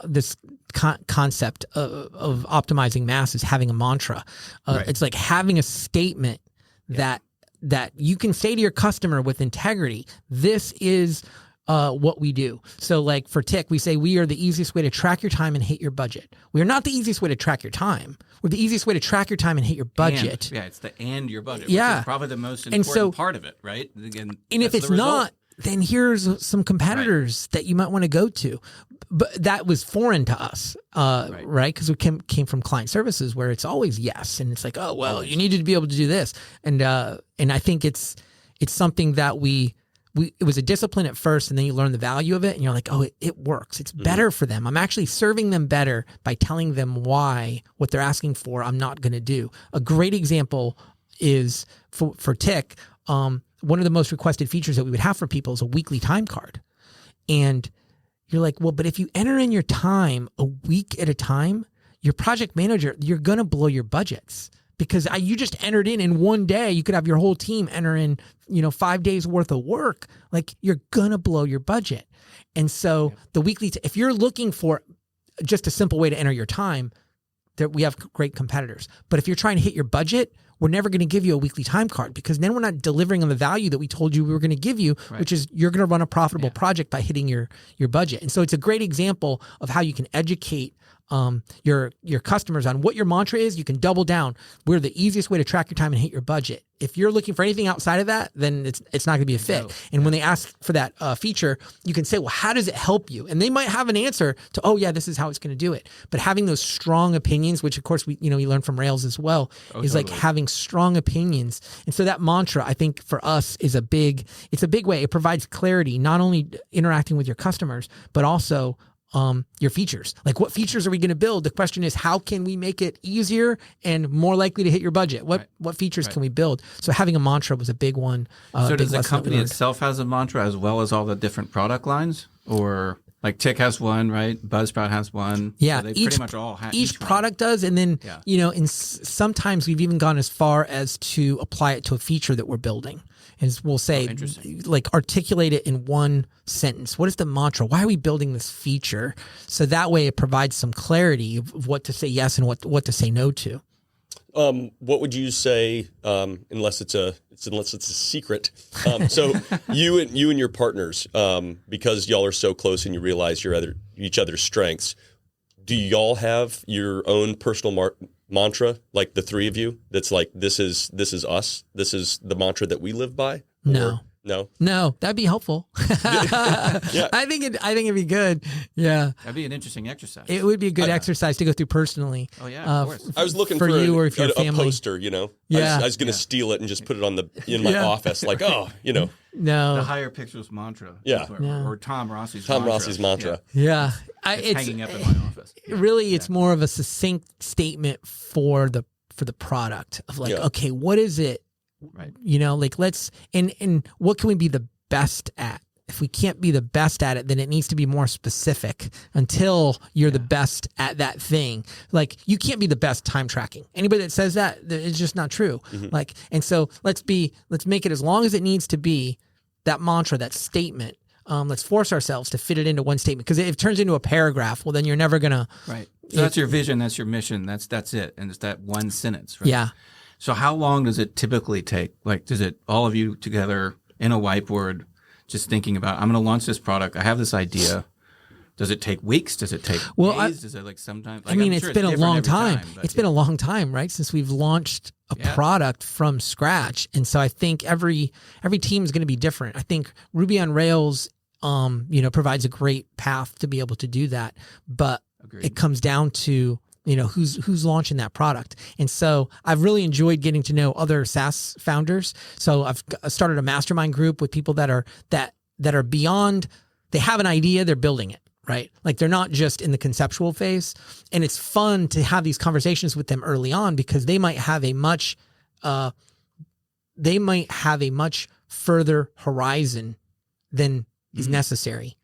this concept of optimizing mass is having a mantra. Right. It's like having a statement that you can say to your customer with integrity. This is what we do. So like for Tick, we say we are the easiest way to track your time and hit your budget. We are not the easiest way to track your time. We're the easiest way to track your time and hit your budget. It's and your budget, which is probably the most important part of it, right? And if it's not, then here's some competitors that you might want to go to. But that was foreign to us, right? Because we came from client services where it's always yes. And it's like, oh, well, you needed to be able to do this. And I think it's something that it was a discipline at first, and then you learn the value of it, and you're like, oh, it works. It's better for them. I'm actually serving them better by telling them why what they're asking for I'm not going to do. A great example is for Tick, one of the most requested features that we would have for people is a weekly time card. And you're like, well, but if you enter in your time a week at a time, your project manager, you're going to blow your budgets. Because you just entered in one day, you could have your whole team enter in, 5 days worth of work. Like you're going to blow your budget. And so the weekly, if you're looking for just a simple way to enter your time, we have great competitors. But if you're trying to hit your budget, we're never going to give you a weekly time card because then we're not delivering on the value that we told you we were going to give you, which is you're going to run a profitable project by hitting your budget. And so it's a great example of how you can educate your customers on what your mantra is. You can double down. We're the easiest way to track your time and hit your budget. If you're looking for anything outside of that, then it's not going to be a fit. No. And when they ask for that feature, you can say, well, how does it help you? And they might have an answer to, oh yeah, this is how it's going to do it. But having those strong opinions, which of course we learn from Rails as well, is totally. Like having strong opinions. And so that mantra, I think for us is a big way. It provides clarity, not only interacting with your customers, but also your features. Like what features are we going to build? The question is, how can we make it easier and more likely to hit your budget? What features can we build? So having a mantra was a big one. So does the company itself has a mantra as well as all the different product lines? Or like Tick has one, right? Buzzsprout has one. Yeah. So they pretty much all have each product does. And then, sometimes we've even gone as far as to apply it to a feature that we're building. And we'll say, like, articulate it in one sentence. What is the mantra? Why are we building this feature? So that way it provides some clarity of what to say yes and what to say no to. What would you say, unless it's a secret? So you and your partners, because y'all are so close and you realize each other's strengths, do y'all have your own personal mantra, like the three of you, that's like, this is us, this is the mantra that we live by? No, that'd be helpful. Yeah. I think it'd be good. Yeah, that'd be an interesting exercise. It would be a good exercise to go through personally. Oh yeah, of course. I was looking for you or if your a family. poster. Yeah, I was going to steal it and just put it in my office. Like, No, the Higher Pixels mantra. Yeah, or Tom Rossi's mantra. Yeah, it's hanging up in my office. Really, it's more of a succinct statement for the product of like, okay, what is it? Right. Let's and what can we be the best at? If we can't be the best at it, then it needs to be more specific until you're the best at that thing. Like you can't be the best time tracking. Anybody that says that, it's just not true. Mm-hmm. Like, and so let's make it as long as it needs to be, that mantra, that statement. Let's force ourselves to fit it into one statement, because if it turns into a paragraph, well, then you're never gonna. Right. So that's your vision. That's your mission. That's it. And it's that one sentence. Right? Yeah. So how long does it typically take? Like, does it all of you together in a whiteboard, just thinking about, I'm going to launch this product. I have this idea. Does it take weeks? Does it take days? Does it like sometimes? Like, I mean, I'm it's sure been a long time. but It's been a long time, right? Since we've launched a product from scratch. And so I think every team is going to be different. I think Ruby on Rails, provides a great path to be able to do that. But it comes down to, who's launching that product. And so I've really enjoyed getting to know other SaaS founders. So I've started a mastermind group with people that are beyond, they have an idea, they're building it. Right? Like they're not just in the conceptual phase. And it's fun to have these conversations with them early on because they might have a much further horizon than is necessary.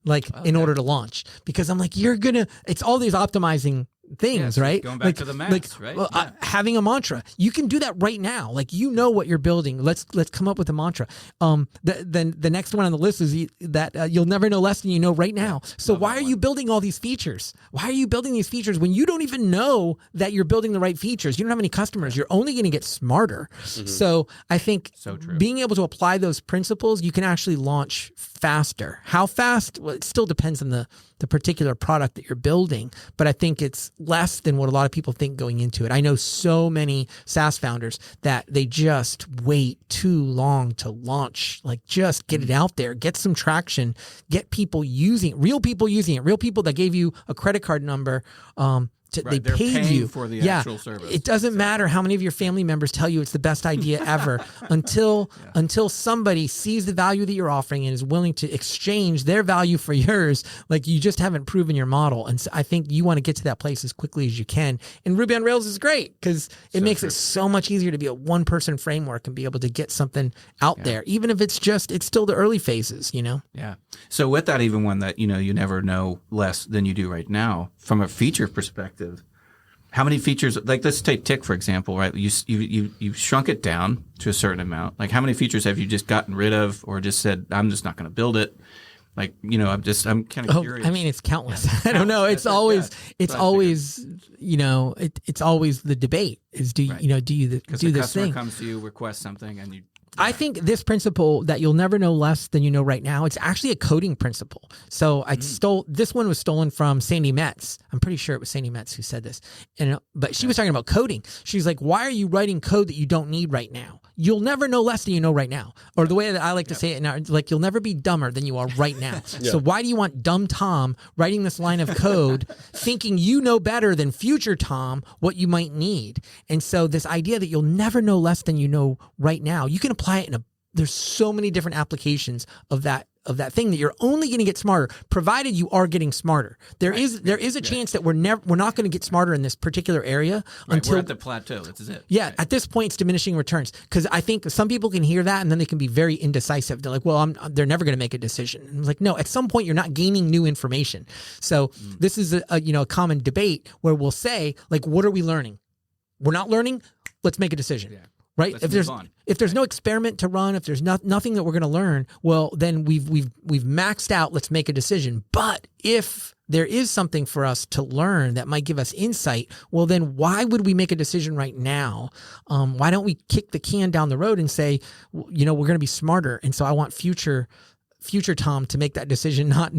Like in order to launch. Because I'm like, it's all these optimizing things, right? Going back to the max, right? Well, having a mantra, you can do that right now. Like what you're building. Let's come up with a mantra. The next one on the list is that you'll never know less than you know right now. So why are you building all these features? Why are you building these features when you don't even know that you're building the right features? You don't have any customers. You're only going to get smarter. Mm-hmm. So I think being able to apply those principles, you can actually launch faster. How fast? Well, it still depends on the particular product that you're building, but I think it's less than what a lot of people think going into it. I know so many SaaS founders that they just wait too long to launch. Like just get it out there, get some traction, get people using it, real people that gave you a credit card number. They paid you for the actual service. It doesn't matter how many of your family members tell you it's the best idea ever until somebody sees the value that you're offering and is willing to exchange their value for yours. Like you just haven't proven your model. And so I think you want to get to that place as quickly as you can. And Ruby on Rails is great because it makes it so much easier to be a one-person framework and be able to get something out there, even if it's still the early phases, Yeah. So with that, even one that, you never know less than you do right now, from a feature perspective, how many features, like let's take Tick, for example, right? You shrunk it down to a certain amount. Like how many features have you just gotten rid of or just said, I'm just not going to build it? Like, I'm kind of curious. I mean, it's countless. I don't know. It's always the debate is do you do this thing? Because the customer comes to you, requests something and you. I think this principle that you'll never know less than you know right now, it's actually a coding principle. So this one was stolen from Sandy Metz. I'm pretty sure it was Sandy Metz who said this. But she was talking about coding. She's like, why are you writing code that you don't need right now? You'll never know less than you know right now. Or the way that I like to say it now, like you'll never be dumber than you are right now. So why do you want dumb Tom writing this line of code thinking you know better than future Tom what you might need? And so this idea that you'll never know less than you know right now, you can apply it there's so many different applications of that thing that you're only going to get smarter, provided you are getting smarter. There is a chance that we're not going to get smarter in this particular area until we're at the plateau. This is it. Yeah, at this point, it's diminishing returns because I think some people can hear that and then they can be very indecisive. They're like, "Well, they're never going to make a decision." And I'm like, "No, at some point, you're not gaining new information." So this is a common debate where we'll say, like, "What are we learning? We're not learning. Let's make a decision." Yeah. Right? If there's no experiment to run, if there's nothing that we're going to learn, well, then we've maxed out. Let's make a decision. But if there is something for us to learn that might give us insight, well, then why would we make a decision right now? Why don't we kick the can down the road and say, we're going to be smarter? And so I want future Tom to make that decision, not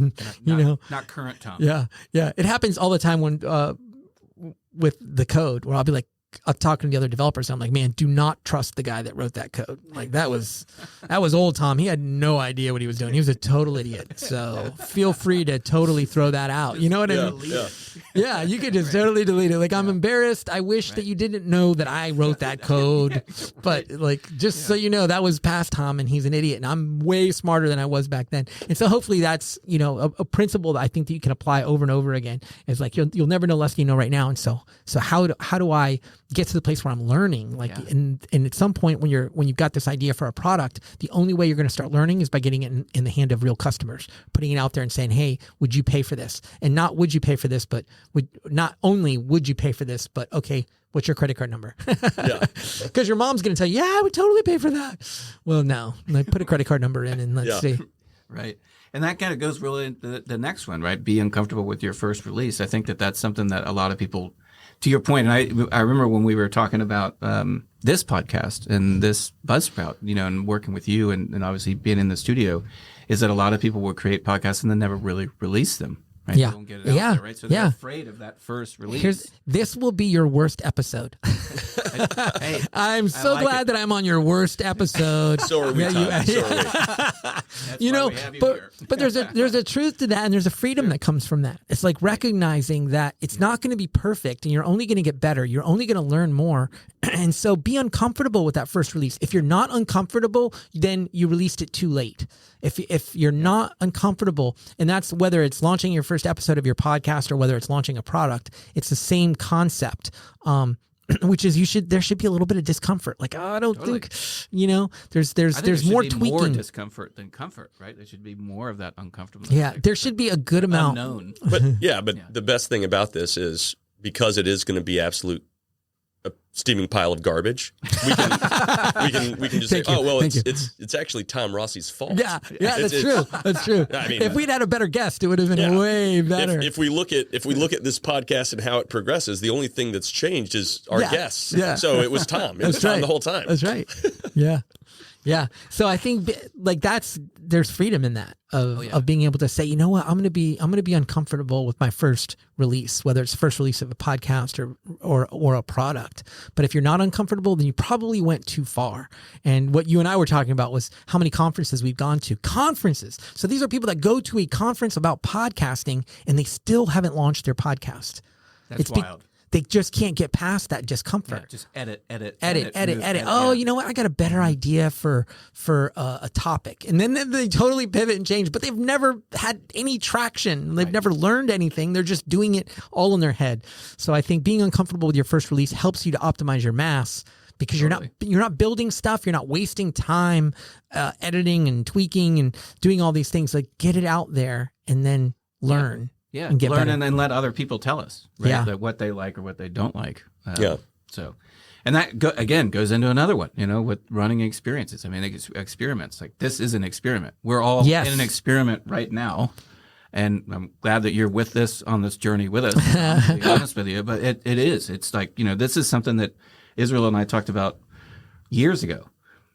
current Tom. Yeah. It happens all the time when with the code where I'll be like, I'm talking to the other developers. And I'm like, man, do not trust the guy that wrote that code. Like that was old Tom. He had no idea what he was doing. He was a total idiot. So feel free to totally throw that out. You know what I mean? Yeah, you could just totally delete it. Like I'm embarrassed. I wish that you didn't know that I wrote that code. But like, just so you know, that was past Tom and he's an idiot. And I'm way smarter than I was back then. And so hopefully that's, a principle that I think that you can apply over and over again. Is like, you'll never know less than you know right now. And so how do I get to the place where I'm learning? Like, and at some point when you've got this idea for a product, the only way you're going to start learning is by getting it in the hand of real customers, putting it out there and saying, hey, would you pay for this? And not would you pay for this, but not only would you pay for this, but okay, what's your credit card number? Because your mom's going to tell you, yeah, I would totally pay for that. Well, no, like put a credit card number in and let's see. Right. And that kind of goes really into the next one, right? Be uncomfortable with your first release. I think that's something that a lot of people, to your point, and I remember when we were talking about this podcast and this Buzzsprout, and working with you and obviously being in the studio, is that a lot of people will create podcasts and then never really release them. right? Yeah. They won't get it out Yeah. there, right? So they're Yeah. afraid of that first release. This will be your worst episode. Hey, I'm so like glad it. that I'm on your worst episode. So are we, Tom. So are we. that's You why know, we have you here. but there's a truth to that, and there's a freedom that comes from that. It's like recognizing that it's not going to be perfect, and you're only going to get better. You're only going to learn more, and so be uncomfortable with that first release. If you're not uncomfortable, then you released it too late. If you're not uncomfortable, and that's whether it's launching your first episode of your podcast or whether it's launching a product, it's the same concept. Which is there should be a little bit of discomfort. Like, I don't think, there's I think there more should be tweaking. more discomfort than comfort, right? There should be more of that uncomfortability. Yeah, there should be a good amount. Unknown. But the best thing about this is because it is going to be a steaming pile of garbage. We can just say, Thank you. oh well, Thank you. it's actually Tom Rossi's fault. Yeah, that's true. That's true. I mean, if we'd had a better guest, it would have been way better. If we look at this podcast and how it progresses, the only thing that's changed is our guests. Yeah. So it was Tom. It was Tom the whole time. That's right. Yeah. Yeah. So I think like there's freedom in that of being able to say, you know what, I'm going to be uncomfortable with my first release, whether it's the first release of a podcast or a product. But if you're not uncomfortable, then you probably went too far. And what you and I were talking about was how many conferences we've gone to. Conferences. So these are people that go to a conference about podcasting and they still haven't launched their podcast. That's wild. They just can't get past that discomfort. Yeah, just edit. Oh, you know what? I got a better idea for a topic. And then they totally pivot and change, but they've never had any traction. They've never learned anything. They're just doing it all in their head. So I think being uncomfortable with your first release helps you to optimize your mass because you're not building stuff. You're not wasting time editing and tweaking and doing all these things. Like get it out there and then learn. Yeah, and get learn better. and then let other people tell us, right? Yeah. That what they like or what they don't like. So, and that goes into another one, with running experiences. I mean, it's experiments. Like this is an experiment. We're all in an experiment right now, and I'm glad that you're with us on this journey with us. To be honest with you, but it is. It's like this is something that Israel and I talked about years ago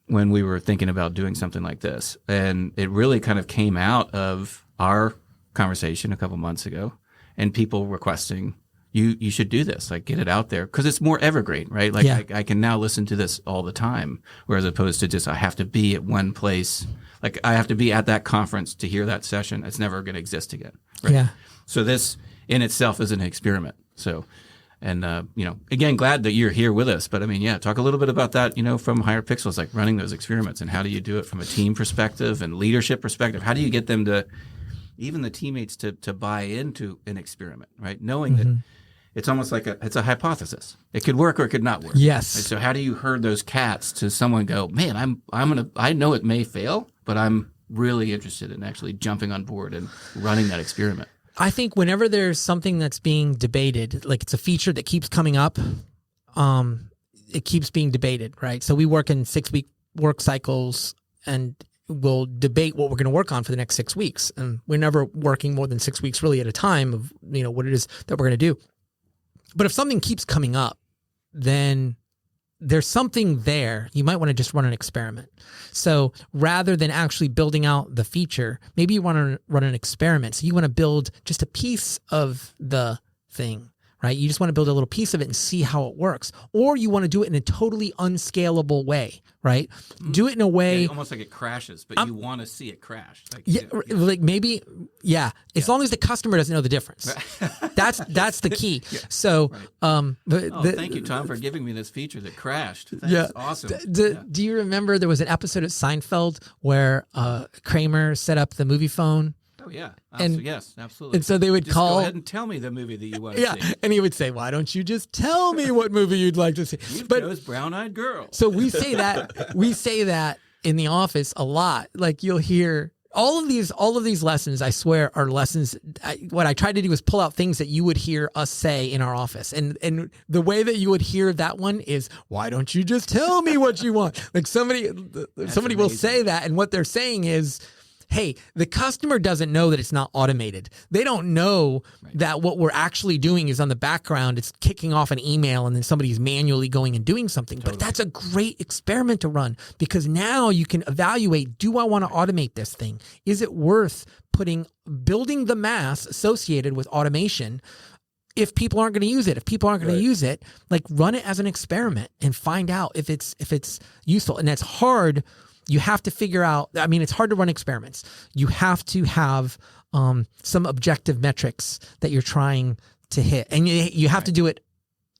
when we were thinking about doing something like this, and it really kind of came out of our conversation a couple months ago and people requesting you should do this, like get it out there because it's more evergreen, right? Like I can now listen to this all the time, whereas opposed to just I have to be at one place, like I have to be at that conference to hear that session. It's never going to exist again. Right? Yeah. So this in itself is an experiment. So, and again, glad that you're here with us. But I mean, talk a little bit about that, from Higher Pixels, like running those experiments and how do you do it from a team perspective and leadership perspective? How do you get them to even the teammates to buy into an experiment, right? Knowing that it's almost like it's a hypothesis. It could work or it could not work. Yes. Right? So how do you herd those cats to someone go, man, I know it may fail, but I'm really interested in actually jumping on board and running that experiment. I think whenever there's something that's being debated, like it's a feature that keeps coming up, it keeps being debated, right? So we work in 6-week work cycles and we'll debate what we're going to work on for the next 6 weeks. And we're never working more than 6 weeks really at a time of, what it is that we're going to do. But if something keeps coming up, then there's something there. You might want to just run an experiment. So rather than actually building out the feature, maybe you want to run an experiment. So you want to build just a piece of the thing, right? You just want to build a little piece of it and see how it works. Or you want to do it in a totally unscalable way, right? Do it in a way... almost like it crashes, but you want to see it crash. As long as the customer doesn't know the difference. That's the key. Yeah. So... Right. Thank you, Tom, for giving me this feature that crashed. That's awesome. Do you remember there was an episode of Seinfeld where Kramer set up the movie phone? Oh, yeah. Yes, absolutely. And so they would call... Go ahead and tell me the movie that you want to see. And he would say, why don't you just tell me what movie you'd like to see? You chose Brown-Eyed Girl. So we say that in the office a lot. Like you'll hear... All of these lessons, I swear, are lessons. What I try to do is pull out things that you would hear us say in our office. And the way that you would hear that one is, why don't you just tell me what you want? Like somebody will say that. And what they're saying is, hey, the customer doesn't know that it's not automated. They don't know that what we're actually doing is on the background. It's kicking off an email and then somebody's manually going and doing something. But that's a great experiment to run, because now you can evaluate, do I want to automate this thing? Is it worth building the mass associated with automation if people aren't going to use it? If people aren't going to use it, like, run it as an experiment and find out if it's useful. And that's hard. You have to figure out, I mean, it's hard to run experiments. You have to have some objective metrics that you're trying to hit. And you have to do it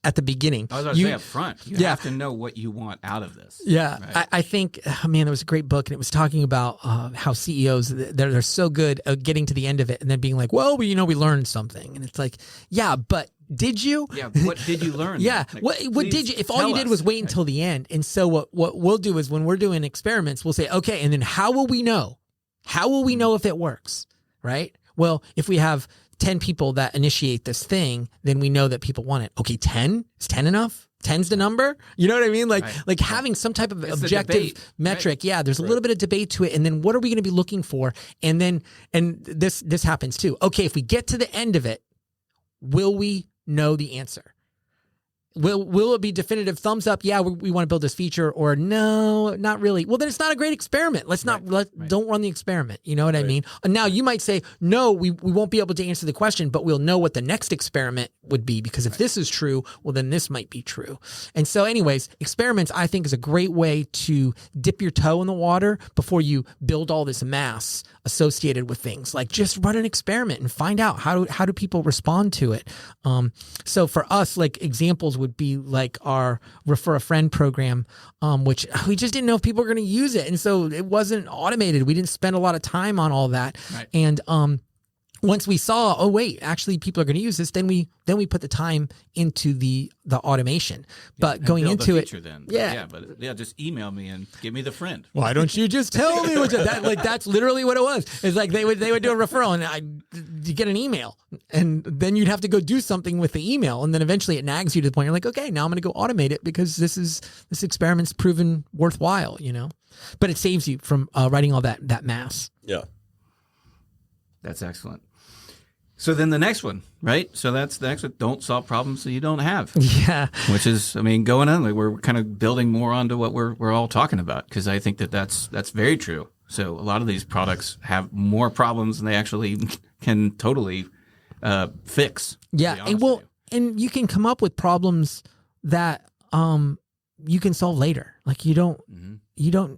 at the beginning. I was going to say up front. You have to know what you want out of this. Yeah. Right? I think, man, it was a great book, and it was talking about how CEOs, they're so good at getting to the end of it and then being like, well, we learned something. And it's like, yeah, but did you? Yeah, what did you learn? Yeah, like, what did you? If all you did was wait until the end. And so what we'll do is, when we're doing experiments, we'll say, okay, and then how will we know? How will we know if it works? Right? Well, if we have 10 people that initiate this thing, then we know that people want it. Okay, 10? Is 10 enough? 10's the number? You know what I mean? Like having some type of objective metric. Right. Yeah, there's a little bit of debate to it. And then what are we going to be looking for? And this happens too. Okay, if we get to the end of it, will we know the answer? Will it be definitive thumbs up? Yeah, we want to build this feature, or no, not really. Well, then it's not a great experiment. Don't run the experiment. You know what I mean? And now you might say, no, we won't be able to answer the question, but we'll know what the next experiment would be, because if this is true, well, then this might be true. And so anyways, experiments, I think, is a great way to dip your toe in the water before you build all this mass associated with things. Like, just run an experiment and find out how do people respond to it. So for us, like, examples would be like our Refer a Friend program, which we just didn't know if people were going to use it. And so it wasn't automated. We didn't spend a lot of time on all that. Right. And once we saw, oh wait, actually people are going to use this, then we put the time into the automation. But going into it, then. Just email me and give me the friend. Why don't you just tell me that's literally what it was. It's like they would do a referral, and you get an email, and then you'd have to go do something with the email, and then eventually it nags you to the point you're like, okay, now I'm going to go automate it because this experiment's proven worthwhile, But it saves you from writing all that mass. Yeah, that's excellent. So then the next one, right? So that's the next one. Don't solve problems that you don't have. Yeah. Which is, going on, like, we're kind of building more onto what we're all talking about, because I think that's very true. So a lot of these products have more problems than they actually can totally fix. Yeah, and you can come up with problems that you can solve later. Like, you don't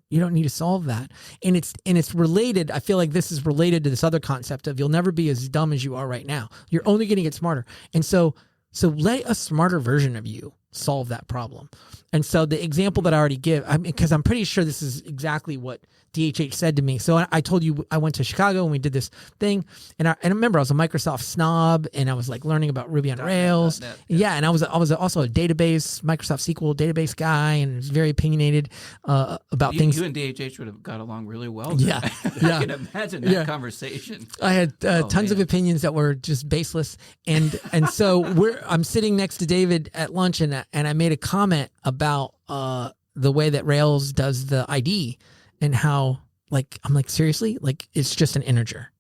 need to solve that. And it's related. I feel like this is related to this other concept of, you'll never be as dumb as you are right now. You're only going to get smarter. And so let a smarter version of you solve that problem. And so the example that I already give, because I'm pretty sure this is exactly what DHH said to me. So I told you I went to Chicago and we did this thing, and I remember I was a Microsoft snob, and I was like learning about Ruby on Rails. Yeah, and I was also a database, Microsoft SQL database guy, and was very opinionated about things. You and DHH would have got along really well. Yeah, I can imagine that conversation. I had tons of opinions that were just baseless, and so I'm sitting next to David at lunch, and I made a comment about the way that Rails does the ID. And how, like, I'm like, seriously? Like, it's just an integer.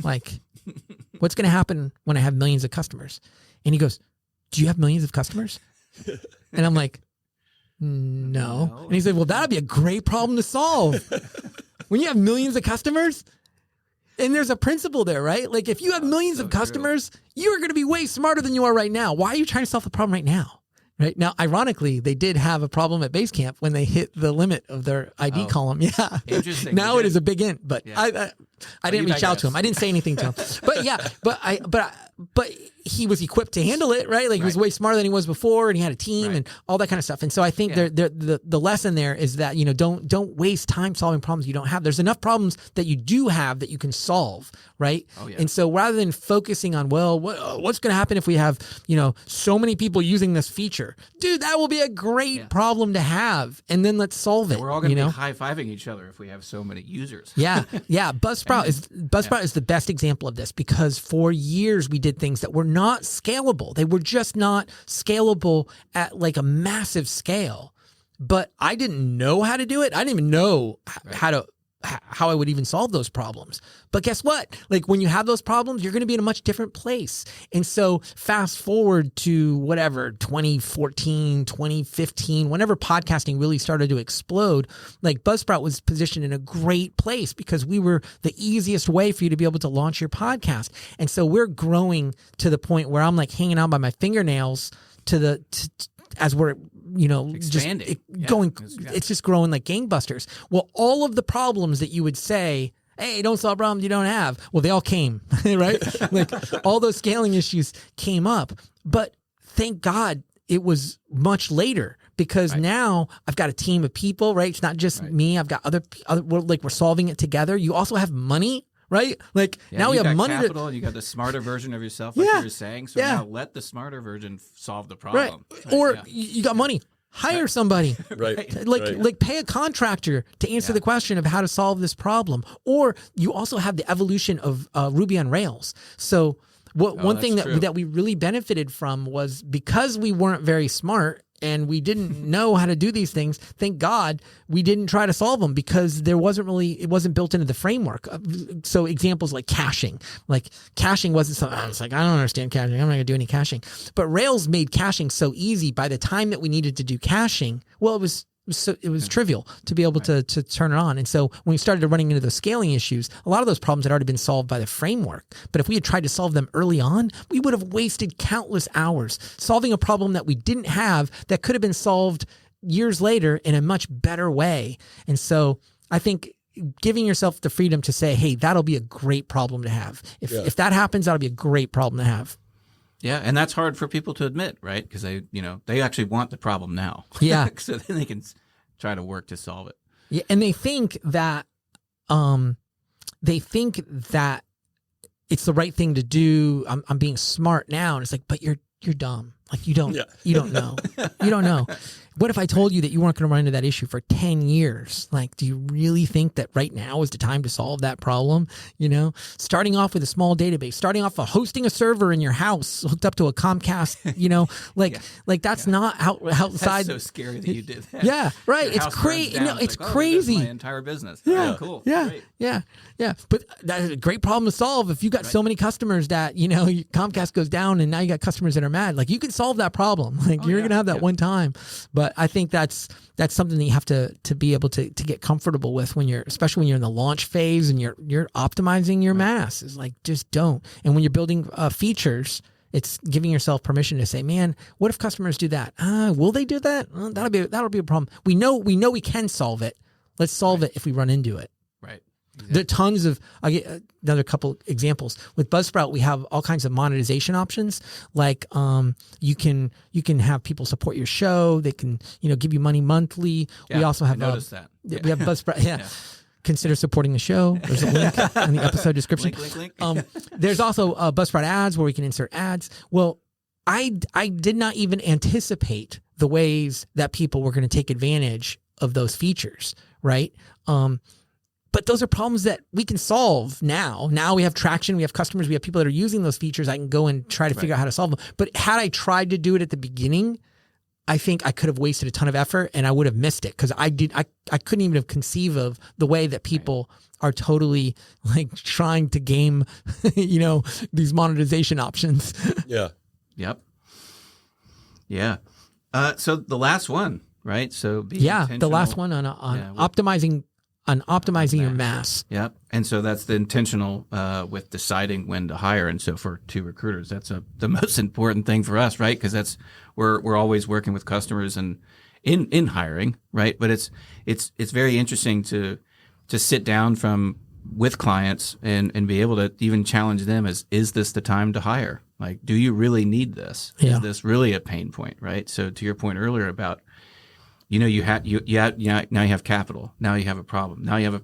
Like, what's going to happen when I have millions of customers? And he goes, do you have millions of customers? And I'm like, no. And he said, well, that'd be a great problem to solve. When you have millions of customers, and there's a principle there, right? Like, if you have millions of customers, you are going to be way smarter than you are right now. Why are you trying to solve the problem right now? Right now, ironically, they did have a problem at Basecamp when they hit the limit of their ID column. Yeah, interesting. Now it is a big int, but I didn't reach out to him. I didn't say anything to him. But yeah, but he was equipped to handle it, right? Like, he was way smarter than he was before, and he had a team and all that kind of stuff. And so I think the lesson there is that, don't waste time solving problems you don't have. There's enough problems that you do have that you can solve, right? Oh, yeah. And so rather than focusing on, what's going to happen if we have, so many people using this feature, dude, that will be a great problem to have, and then let's solve it. We're all going to be high-fiving each other if we have so many users. Yeah. Buzzsprout is the best example of this, because for years we did things that were not scalable. They were just not scalable at like a massive scale. But I didn't know how to do it. I didn't even know how to how I would even solve those problems. But guess what? Like when you have those problems, you're going to be in a much different place. And so fast forward to whatever, 2014, 2015, whenever podcasting really started to explode, like Buzzsprout was positioned in a great place because we were the easiest way for you to be able to launch your podcast. And so we're growing to the point where I'm like hanging out by my fingernails as we're, expanding. It's just growing like gangbusters. Well, all of the problems that you would say, hey, don't solve problems you don't have. Well, they all came, right? Like all those scaling issues came up. But thank God it was much later because now I've got a team of people, right? It's not just me. I've got other, we're solving it together. You also have money. Right? Like now we have money capital and you got the smarter version of yourself, like you were saying. So now let the smarter version solve the problem. Right. Or you got money. Hire somebody. Right. Like pay a contractor to answer the question of how to solve this problem. Or you also have the evolution of Ruby on Rails. So one thing that we really benefited from was because we weren't very smart and we didn't know how to do these things, thank God we didn't try to solve them because it wasn't built into the framework. So examples like caching wasn't something, I was like, I don't understand caching. I'm not going to do any caching. But Rails made caching so easy by the time that we needed to do caching. Well, it was trivial to be able to turn it on. And so when we started running into those scaling issues, a lot of those problems had already been solved by the framework. But if we had tried to solve them early on, we would have wasted countless hours solving a problem that we didn't have that could have been solved years later in a much better way. And so I think giving yourself the freedom to say, hey, that'll be a great problem to have. If that happens, that'll be a great problem to have. Yeah, and that's hard for people to admit, right? Because they actually want the problem now. Yeah. So then they can try to work to solve it. Yeah, and they think that it's the right thing to do. I'm being smart now, and it's like, but you're dumb. Like you don't know. You don't know. What if I told you that you weren't going to run into that issue for 10 years? Like, do you really think that right now is the time to solve that problem? Starting off with a small database, starting off hosting a server in your house hooked up to a Comcast, that's not outside. That's so scary that you did that. Yeah, right. It's crazy. It's crazy. My entire business. Yeah, cool. Yeah, Great. yeah. But that's a great problem to solve if you got so many customers that Comcast goes down and now you got customers that are mad. Like you can solve that problem. Like you're gonna have that one time. But I think that's something that you have to be able to get comfortable with especially when you're in the launch phase and you're optimizing your mass. Is like just don't. And when you're building features, it's giving yourself permission to say, man, what if customers do that? Will they do that? That'll be a problem. We know we can solve it. Let's solve it if we run into it. Right. Exactly. There are tons of, I'll get another couple examples. With Buzzsprout, we have all kinds of monetization options. Like you can have people support your show. They can, give you money monthly. Yeah, we also have, I noticed that. We have Buzzsprout. Yeah. Consider supporting the show. There's a link in the episode description. Link. There's also Buzzsprout ads where we can insert ads. Well, I did not even anticipate the ways that people were going to take advantage of those features, right? But those are problems that we can solve now. Now we have traction. We have customers. We have people that are using those features. I can go and try to figure out how to solve them. But had I tried to do it at the beginning, I think I could have wasted a ton of effort and I would have missed it because I couldn't even have conceived of the way that people are totally like trying to game, these monetization options. Yeah. Yep. Yeah. So the last one, right? So the last one on optimizing your mass. Yep. And so that's the intentional with deciding when to hire. And so for two recruiters, that's the most important thing for us, right? Because we're always working with customers and in hiring, right? But it's very interesting to sit down with clients and be able to even challenge them is this the time to hire? Like, do you really need this? Yeah. Is this really a pain point, right? So to your point earlier about now you have capital. Now you have a problem. Now you have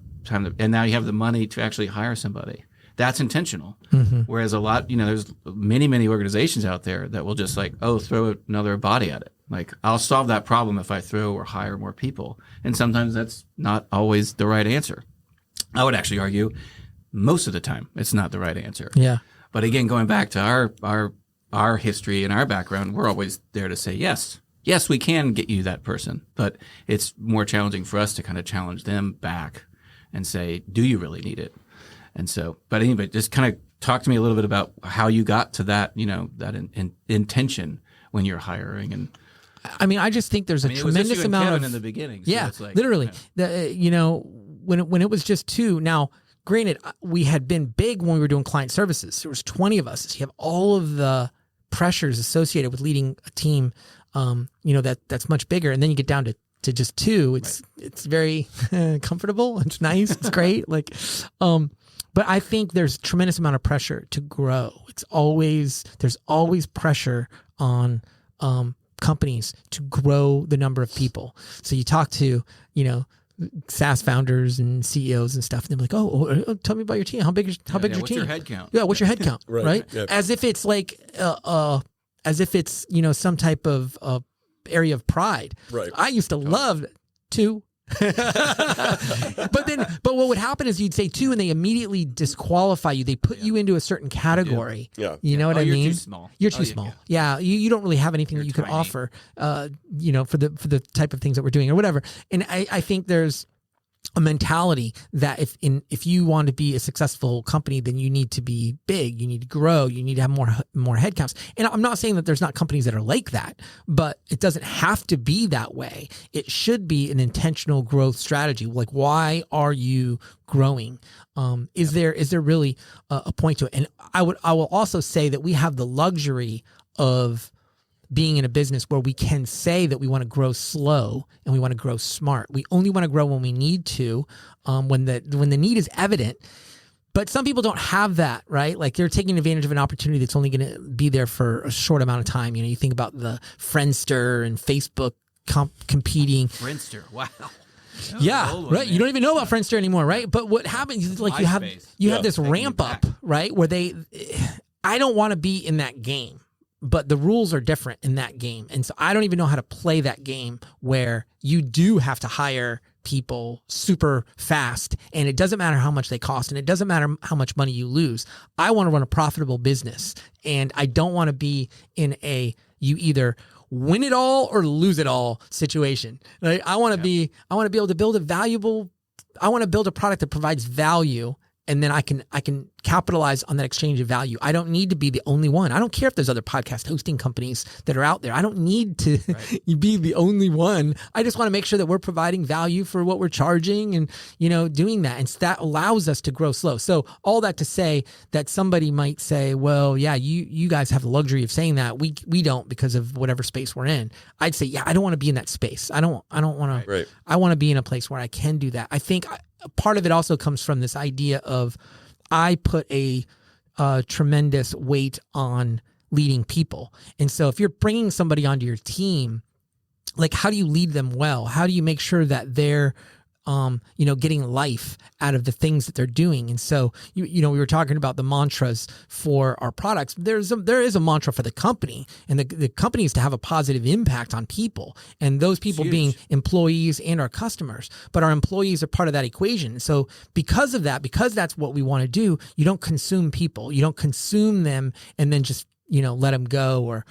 and now you have the money to actually hire somebody. That's intentional. Mm-hmm. Whereas a lot, there's many organizations out there that will just throw another body at it. Like, I'll solve that problem if I throw or hire more people. And sometimes that's not always the right answer. I would actually argue most of the time it's not the right answer. Yeah. But again, going back to our history and our background, we're always there to say yes. Yes, we can get you that person, but it's more challenging for us to kind of challenge them back and say, do you really need it? And so, but anyway, just kind of talk to me a little bit about how you got to that, that intention when you're hiring. And I mean, I just think there's a tremendous amount Kevin of in the beginning. So yeah, it's like, literally. When it was just 2. Now, granted, we had been big when we were doing client services. There was 20 of us. So you have all of the pressures associated with leading a team, that's much bigger. And then you get down to just 2. It's very comfortable. It's nice. It's great. But I think there's a tremendous amount of pressure to grow. There's always pressure on companies to grow the number of people. So you talk to, SaaS founders and CEOs and stuff, and they're like, "Oh, tell me about your team. How big's your team? What's your head count? Yeah, what's your head count? right? Yeah. As if it's some type of area of pride. Right. I used to love 2. but what would happen is you'd say 2 and they immediately disqualify you. They put you into a certain category. Yeah. You know what I mean? You're too small. You're too small. Yeah. You don't really have anything that you could tiny. offer, for the type of things that we're doing or whatever. And I think there's a mentality that if you want to be a successful company, then you need to be big, you need to grow, you need to have more headcounts. And I'm not saying that there's not companies that are like that, but it doesn't have to be that way. It should be an intentional growth strategy. Like, why are you growing? Is there really a point to it? And I will also say that we have the luxury of being in a business where we can say that we want to grow slow and we want to grow smart. We only want to grow when we need to, when the need is evident. But some people don't have that, right? Like, they're taking advantage of an opportunity that's only going to be there for a short amount of time. You think about the Friendster and Facebook competing. Friendster, wow. Yeah, right. You don't even know about Friendster anymore, right? But what happens is, like, you have this ramp up, right? Where I don't want to be in that game. But the rules are different in that game. And so I don't even know how to play that game where you do have to hire people super fast, and it doesn't matter how much they cost, and it doesn't matter how much money you lose. I want to run a profitable business, and I don't want to be in you either win it all or lose it all situation. Right? I want to be able to build I want to build a product that provides value, and then I can capitalize on that exchange of value. I don't need to be the only one. I don't care if there's other podcast hosting companies that are out there. I don't need to be the only one. I just want to make sure that we're providing value for what we're charging and, doing that. And that allows us to grow slow. So all that to say that somebody might say, well, yeah, you guys have the luxury of saying that. We don't, because of whatever space we're in. I'd say, yeah, I don't want to be in that space. I don't want to. Right. I want to be in a place where I can do that. I think part of it also comes from this idea of, I put a tremendous weight on leading people. And so if you're bringing somebody onto your team, like, how do you lead them well? How do you make sure that they're, getting life out of the things that they're doing? And so, we were talking about the mantras for our products. There is a mantra for the company, and the company is to have a positive impact on people, and those people being employees and our customers. But our employees are part of that equation. So because that's what we want to do, you don't consume people. You don't consume them and then just, let them go, or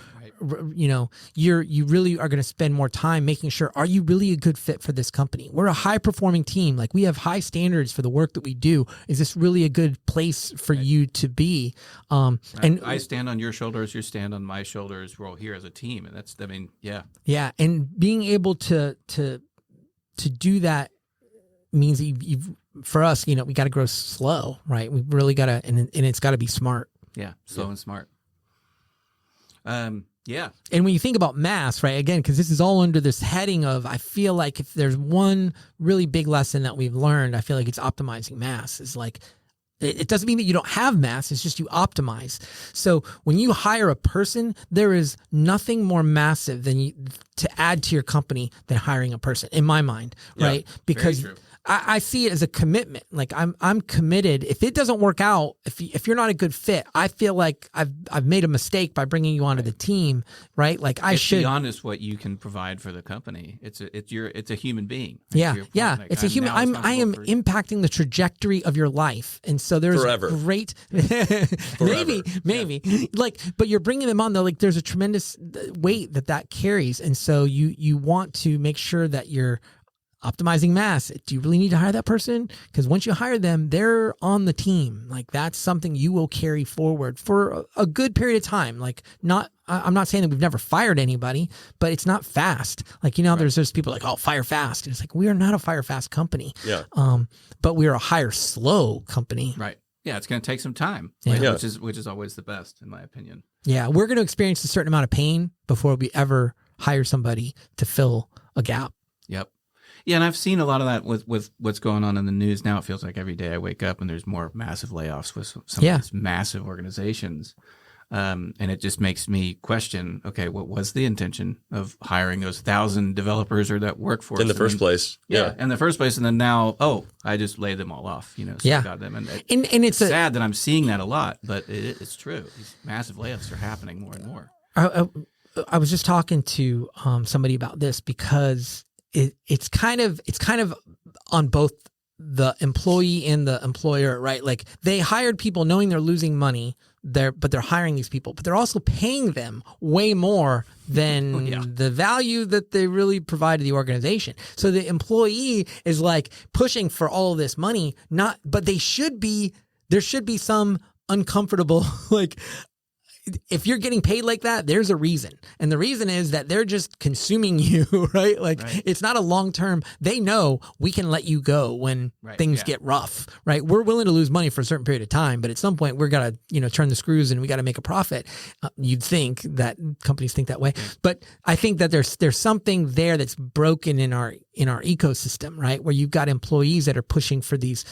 you really are going to spend more time making sure, are you really a good fit for this company? We're a high performing team. Like, we have high standards for the work that we do. Is this really a good place for you to be? And I stand on your shoulders, you stand on my shoulders. We're all here as a team. And yeah. And being able to do that means that for us, we got to grow slow, right? We really got to, and it's got to be smart. Yeah. Slow and smart. Yeah. And when you think about mass, right, again, because this is all under this heading of, I feel like if there's one really big lesson that we've learned, I feel like it's optimizing mass. Is like, it doesn't mean that you don't have mass. It's just you optimize. So when you hire a person, there is nothing more massive to add to your company than hiring a person, in my mind, right? Because I see it as a commitment. Like, I'm committed. If it doesn't work out, if you're not a good fit, I feel like I've made a mistake by bringing you onto the team, right? Like, it's beyond just what you can provide for the company. It's a human being. Right? Yeah. Like, it's a human. I am impacting the trajectory of your life, and so there's forever. Great, maybe. Yeah. Like, but you're bringing them on though. Like, there's a tremendous weight that carries, and so you want to make sure that you're optimizing mass. Do you really need to hire that person? Because once you hire them, they're on the team. Like that's something you will carry forward for a good period of time. Like I'm not saying that we've never fired anybody, but it's not fast. Like, there's people like, oh, fire fast. And it's like, we are not a fire fast company. Yeah. But we're a hire slow company. Right. Yeah. It's going to take some time, Yeah. which is always the best in my opinion. Yeah. We're going to experience a certain amount of pain before we ever hire somebody to fill a gap. Yep. Yeah, and I've seen a lot of that with what's going on in the news now. It feels like every day I wake up and there's more massive layoffs with some of these massive organizations. And it just makes me question, okay, what was the intention of hiring those 1,000 developers or that workforce? In the first place. Yeah, in the first place. And then now, I just laid them all off, so I got them. And it's sad that I'm seeing that a lot, but it's true. These massive layoffs are happening more and more. I was just talking to somebody about this because it's kind of on both the employee and the employer, right? Like they hired people knowing they're losing money but they're hiring these people, but they're also paying them way more than the value that they really provide to the organization. So the employee is like pushing for all of this money, but there should be some uncomfortable, like, if you're getting paid like that, there's a reason. And the reason is that they're just consuming you, right? It's not a long-term, they know we can let you go when things get rough, right? We're willing to lose money for a certain period of time, but at some point we're got to, turn the screws and we got to make a profit. You'd think that companies think that way, but I think that there's something there that's broken in our ecosystem, right? Where you've got employees that are pushing for these,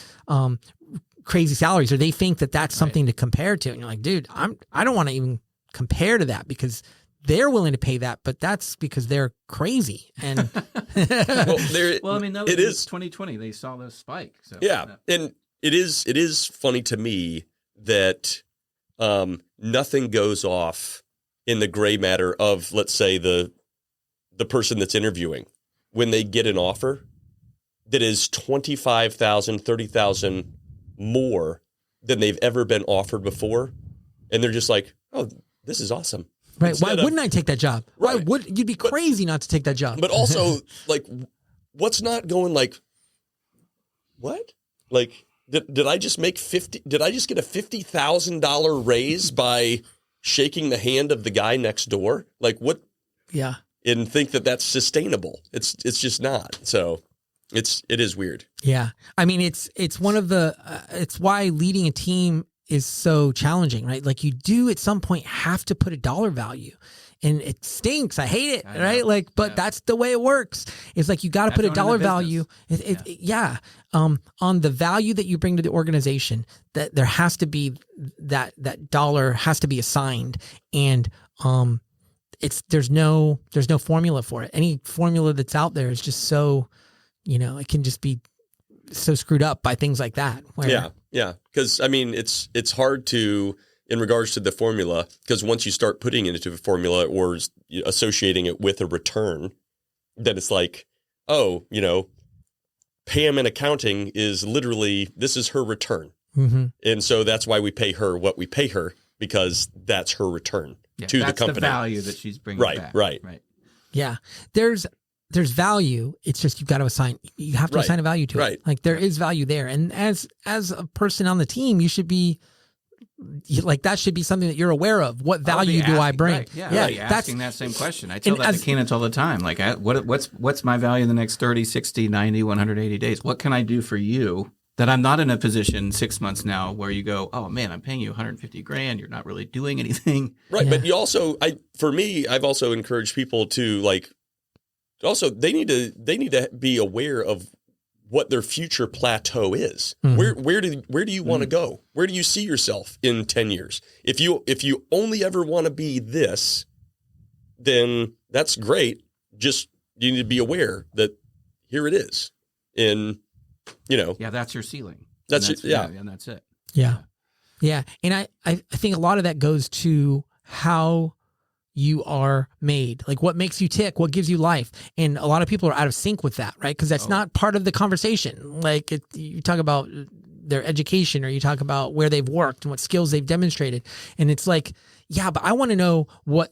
crazy salaries, or they think that that's something to compare to. And you're like, dude, I don't want to even compare to that because they're willing to pay that, but that's because they're crazy. And it is 2020. They saw those spike. So and it is funny to me that nothing goes off in the gray matter of, let's say, the person that's interviewing when they get an offer that is $25,000, $30,000 more than they've ever been offered before, and they're just like, "Oh, this is awesome." Right? Why wouldn't I take that job? Right? Why would you'd be crazy not to take that job? But also, like, what's not going like? What? Like, did I just make 50? Did I just get a $50,000 raise by shaking the hand of the guy next door? Like, what? Yeah. And think that that's sustainable? It's just not. So. It is weird. Yeah. I mean, it's one of the, it's why leading a team is so challenging, right? Like you do at some point have to put a dollar value, and it stinks. I hate it, right? Like, but that's the way it works. It's like, you got to put a dollar value. On the value that you bring to the organization, that there has to be that dollar has to be assigned. And, there's no formula for it. Any formula that's out there is just so, it can just be so screwed up by things like that. Yeah. Because, I mean, it's hard to, in regards to the formula, because once you start putting it into a formula or associating it with a return, then it's like, Pam in accounting is literally, this is her return. Mm-hmm. And so that's why we pay her what we pay her, because that's her return to the company. That's the value that she's bringing back. Right. Yeah. There's value. It's just you have to assign a value to it. Like there is value there. And as a person on the team, you should be like, that should be something that you're aware of. What value do I bring? Right. Yeah. Asking that same question. I tell that to candidates all the time. Like, what's my value in the next 30, 60, 90, 180 days? What can I do for you that I'm not in a position 6 months now where you go, oh man, I'm paying you $150,000. You're not really doing anything. Right. Yeah. But you also, I've also encouraged people to like, also, they need to be aware of what their future plateau is. Mm-hmm. Where do you want to go? Where do you see yourself in 10 years? If you only ever want to be this, then that's great. Just you need to be aware that here it is. And that's your ceiling. And that's it. Yeah. And I think a lot of that goes to how you are made, like what makes you tick, what gives you life. And a lot of people are out of sync with that, right? Because that's not part of the conversation. Like you talk about their education, or you talk about where they've worked and what skills they've demonstrated. And it's like, yeah, but I want to know what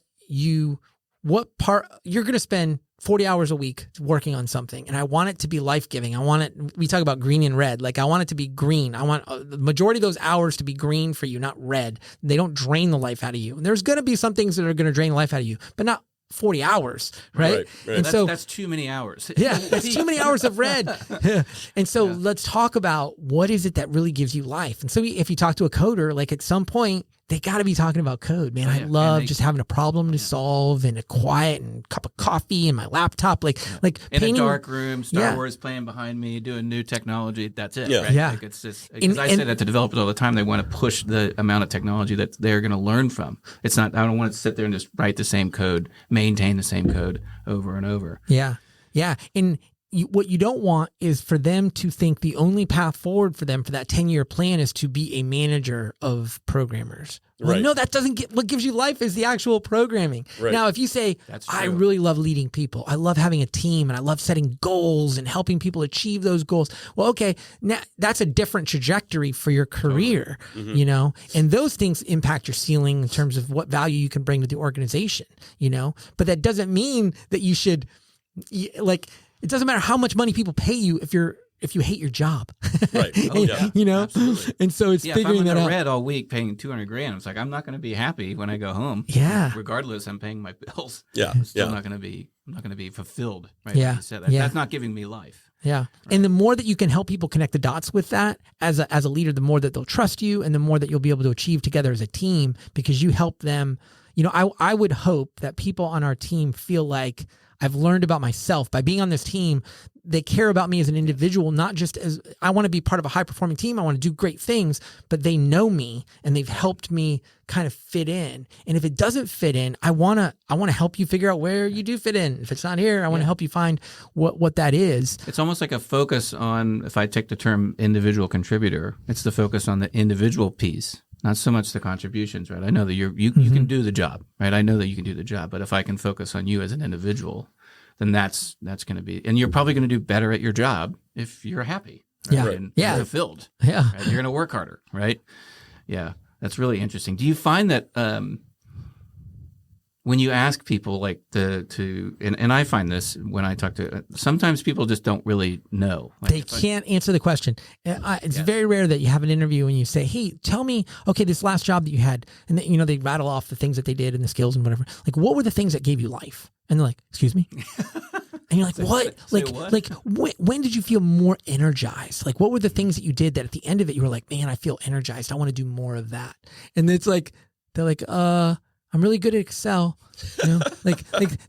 part you're going to spend 40 hours a week working on something and I want it to be life-giving. We talk about green and red. Like I want it to be green. I want the majority of those hours to be green for you, not red. They don't drain the life out of you. And there's going to be some things that are going to drain the life out of you, but not 40 hours, right? And that's too many hours. Yeah, that's too many hours of red. And so let's talk about what is it that really gives you life. And so if you talk to a coder, like at some point, they got to be talking about code, man. I love just having a problem to solve and a quiet and cup of coffee and my laptop, like in painting, a dark room, Star Wars playing behind me, doing new technology. That's it. Right? Yeah. Like it's just because I say that to developers all the time. They want to push the amount of technology that they're going to learn from. It's not. I don't want to sit there and just write the same code, maintain the same code over and over. Yeah, yeah, and. What you don't want is for them to think the only path forward for them for that 10-year plan is to be a manager of programmers. Well, no, that doesn't get what gives you life is the actual programming. Right. Now, if you say, I really love leading people, I love having a team and I love setting goals and helping people achieve those goals. Well, okay, now that's a different trajectory for your career, you know, and those things impact your ceiling in terms of what value you can bring to the organization, you know, but that doesn't mean that you should it doesn't matter how much money people pay you if you hate your job, right? You know, absolutely. And so it's figuring that out. If I'm in the red all week paying $200,000, it's like I'm not going to be happy when I go home. Yeah, regardless, I'm paying my bills. Yeah, I'm still not going to be. I'm not going to be fulfilled. Right? Yeah, like you said that. That's not giving me life. Yeah, right. And the more that you can help people connect the dots with that as a leader, the more that they'll trust you, and the more that you'll be able to achieve together as a team because you help them. You know, I would hope that people on our team feel like I've learned about myself by being on this team. They care about me as an individual, not just as I want to be part of a high performing team. I want to do great things, but they know me and they've helped me kind of fit in. And if it doesn't fit in, I want to help you figure out where you do fit in. If it's not here, I want to help you find what that is. It's almost like a focus on, if I take the term individual contributor, it's the focus on the individual piece. Not so much the contributions, right? I know that you can do the job, right? I know that you can do the job, but if I can focus on you as an individual, then that's going to be, and you're probably going to do better at your job if you're happy, right? And fulfilled. Yeah, right? You're going to work harder, right? Yeah, that's really interesting. Do you find that when you ask people like and I find this when I talk to, sometimes people just don't really know. Like they can't answer the question. It's very rare that you have an interview and you say, hey, tell me, okay, this last job that you had, and they rattle off the things that they did and the skills and whatever. Like, what were the things that gave you life? And they're like, excuse me? And you're like, what? When did you feel more energized? Like, what were the things that you did that at the end of it, you were like, man, I feel energized. I want to do more of that. And it's like, they're like, I'm really good at Excel. You know, like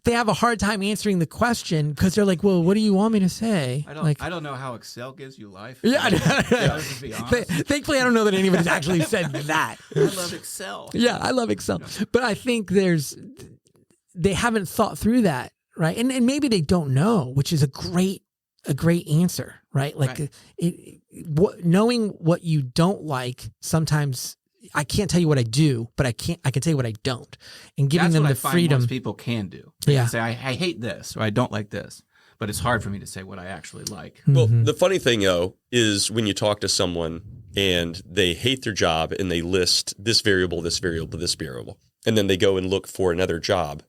they have a hard time answering the question because they're like, well, what do you want me to say? I don't know how Excel gives you life. Yeah. Just be honest. Thankfully, I don't know that anybody's actually said that. I love Excel. Yeah, I love Excel. But I think they haven't thought through that, right? And maybe they don't know, which is a great answer, right? Like knowing what you don't like sometimes. I can't tell you what I do, but I can tell you what I don't, and giving them the freedom. Most people can do. They can say, I hate this or I don't like this, but it's hard for me to say what I actually like. Well, the funny thing though is when you talk to someone and they hate their job and they list this variable, this variable, this variable, and then they go and look for another job,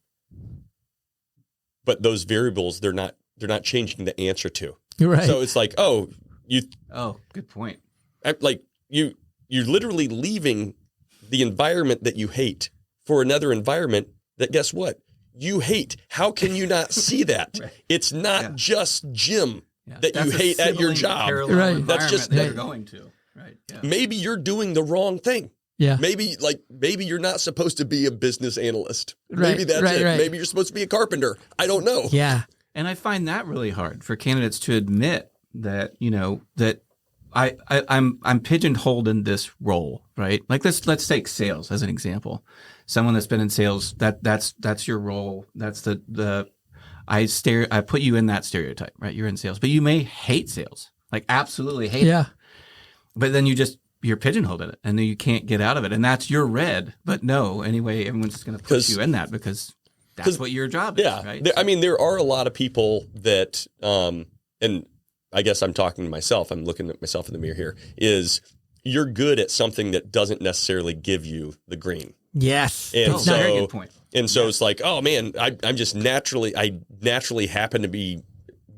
but those variables they're not changing the answer to. Right. So it's like, good point. Like you're literally leaving the environment that you hate for another environment that, guess what? You hate. How can you not see that? Right. It's not just gym that you hate at your job. Right. That's just that you're going to. Right. Yeah. Maybe you're doing the wrong thing. Yeah. Maybe you're not supposed to be a business analyst. Maybe that's it. Right. Maybe you're supposed to be a carpenter. I don't know. Yeah. And I find that really hard for candidates to admit that, that I'm pigeonholed in this role, right? Like let's take sales as an example. Someone that's been in sales, that's your role. That's I put you in that stereotype, right? You're in sales, but you may hate sales, like absolutely hate it. But then you're pigeonholed in it, and then you can't get out of it, and that's your red. But no, anyway, everyone's just going to put you in that because that's what your job is, right? There are a lot of people that, and I guess I'm talking to myself. I'm looking at myself in the mirror here. Is you're good at something that doesn't necessarily give you the green. Yes, and very good point. And so it's like, oh man, I naturally happen to be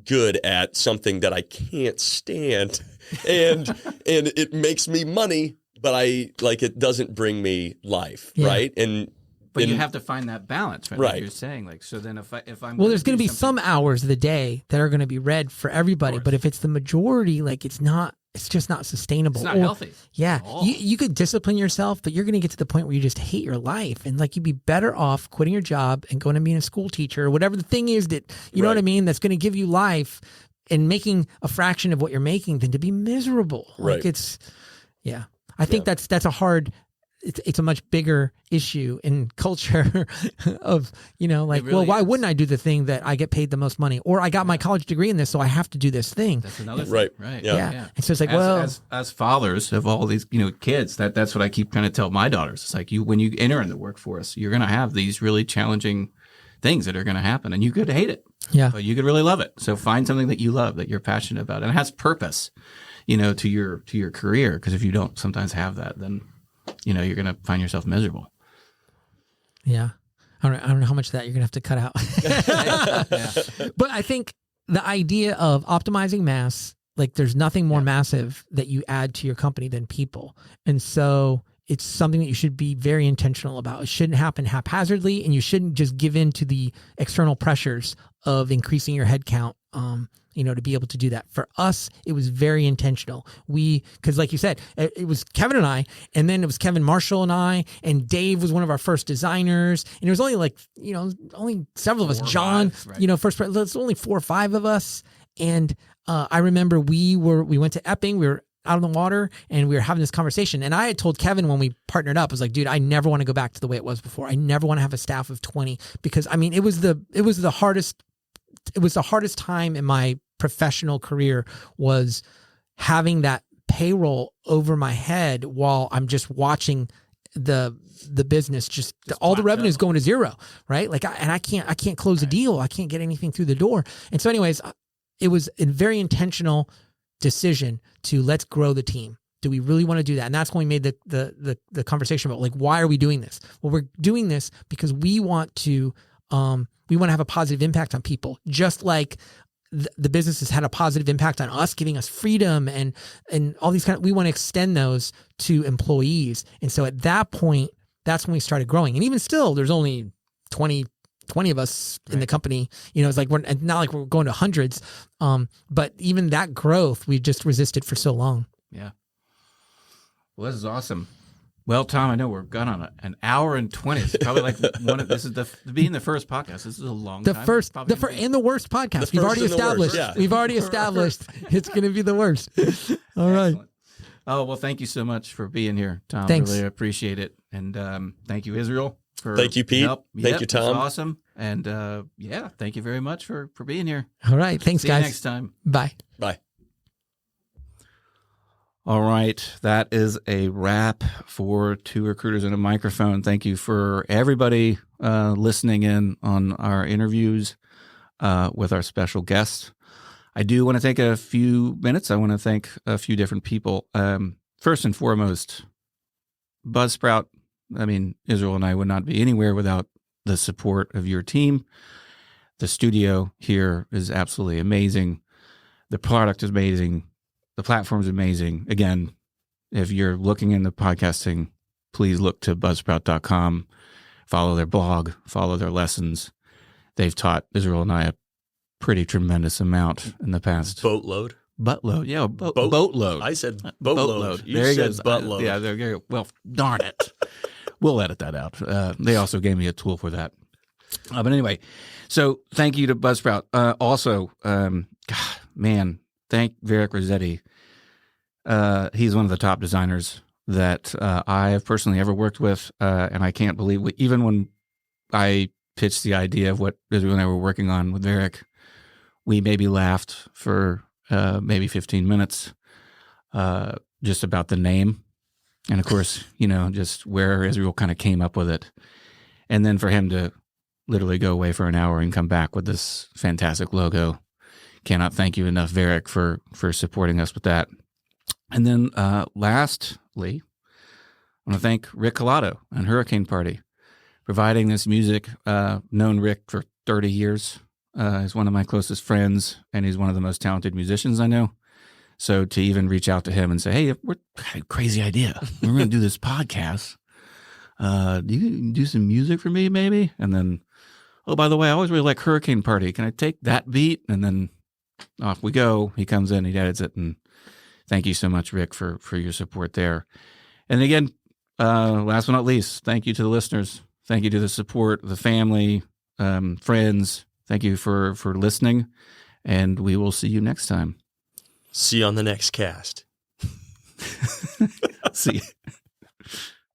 good at something that I can't stand, and it makes me money, but it doesn't bring me life, right? But you have to find that balance, right? Like you're saying, like, so then if I'm there's going to be some hours of the day that are going to be read for everybody, but if it's the majority, like it's just not sustainable. It's not healthy. Yeah, you could discipline yourself, but you're going to get to the point where you just hate your life, and like you'd be better off quitting your job and going to being a school teacher or whatever the thing is that you know what I mean. That's going to give you life and making a fraction of what you're making than to be miserable. Like I think that's a hard. It's a much bigger issue in culture of, like, really why wouldn't I do the thing that I get paid the most money? Or I got my college degree in this, so I have to do this thing. That's another thing. Right. Yeah. And so it's like, as fathers of all these, kids, that's what I keep trying to tell my daughters. It's like when you enter in the workforce, you're going to have these really challenging things that are going to happen, and you could hate it. Yeah. But you could really love it. So find something that you love, that you're passionate about, and it has purpose, to your career. Because if you don't sometimes have that, then you're going to find yourself miserable. Yeah. I don't know how much of that you're going to have to cut out. But I think the idea of optimizing mass, like there's nothing more massive that you add to your company than people. And so it's something that you should be very intentional about. It shouldn't happen haphazardly, and you shouldn't just give in to the external pressures of increasing your head count, to be able to do that. For us, it was very intentional. Because like you said, it was Kevin and I, and then it was Kevin Marshall and I, and Dave was one of our first designers. And it was only only several of us, John, there's only 4 or 5 of us. And I remember we went to Epping, we were out on the water, and we were having this conversation. And I had told Kevin when we partnered up, I was like, dude, I never want to go back to the way it was before. I never want to have a staff of 20, because it was the hardest time in my professional career, was having that payroll over my head while I'm just watching the business, just all the revenue is going to zero, right? Like, I can't close a deal. I can't get anything through the door. And so anyways, it was a very intentional decision to let's grow the team. Do we really want to do that? And that's when we made the conversation about, like, why are we doing this? Well, we're doing this because we want to have a positive impact on people, just like the business has had a positive impact on us, giving us freedom and all these we want to extend those to employees. And so at that point, that's when we started growing. And even still, there's only 20 of us in the company. It's like we're not like we're going to hundreds. But even that growth, we just resisted for so long. Yeah. Well, this is awesome. Well, Tom, I know we're gone on an hour and 20. It's probably like this is being the first podcast. This is a long time. And the worst podcast. We've already established. We've already established it's going to be the worst. All right. Oh, well, thank you so much for being here, Tom. Thanks. I really appreciate it. And thank you, Israel. Thank you, Pete. Thank you, Tom. Awesome. And thank you very much for being here. All right. Thanks, See guys. you next time. Bye. Bye. All right. That is a wrap for Two Recruiters and a Microphone. Thank you for everybody listening in on our interviews with our special guests. I do want to take a few minutes. I want to thank a few different people. First and foremost, Buzzsprout. Israel and I would not be anywhere without the support of your team. The studio here is absolutely amazing. The product is amazing. The platform is amazing. Again, if you're looking into podcasting, please look to buzzsprout.com, follow their blog, follow their lessons. They've taught Israel and I a pretty tremendous amount in the past. Boatload? Buttload. Yeah, boatload. I said boatload. You said buttload. Yeah, there. Well, darn it. We'll edit that out. They also gave me a tool for that. But anyway, so thank you to Buzzsprout. Also, thank Varric Rossetti. He's one of the top designers that I have personally ever worked with, and I can't believe even when I pitched the idea of what Israel and I were working on with Varric, we maybe laughed for maybe 15 minutes just about the name. And of course, just where Israel kind of came up with it. And then for him to literally go away for an hour and come back with this fantastic logo. Cannot thank you enough, Varric, for supporting us with that. And then lastly, I want to thank Rick Colato and Hurricane Party. providing this music. Known Rick for 30 years. He's one of my closest friends, and he's one of the most talented musicians I know. So to even reach out to him and say, hey, we're got a crazy idea. We're going to do this podcast. Do you do some music for me, maybe? And then, oh, by the way, I always really like Hurricane Party. Can I take that beat? And then off we go. He comes in, he edits it. And thank you so much, Rick, for your support there. And again, last but not least, thank you to the listeners. Thank you to the support, the family, friends. Thank you for listening. And we will see you next time. See you on the next cast. See you.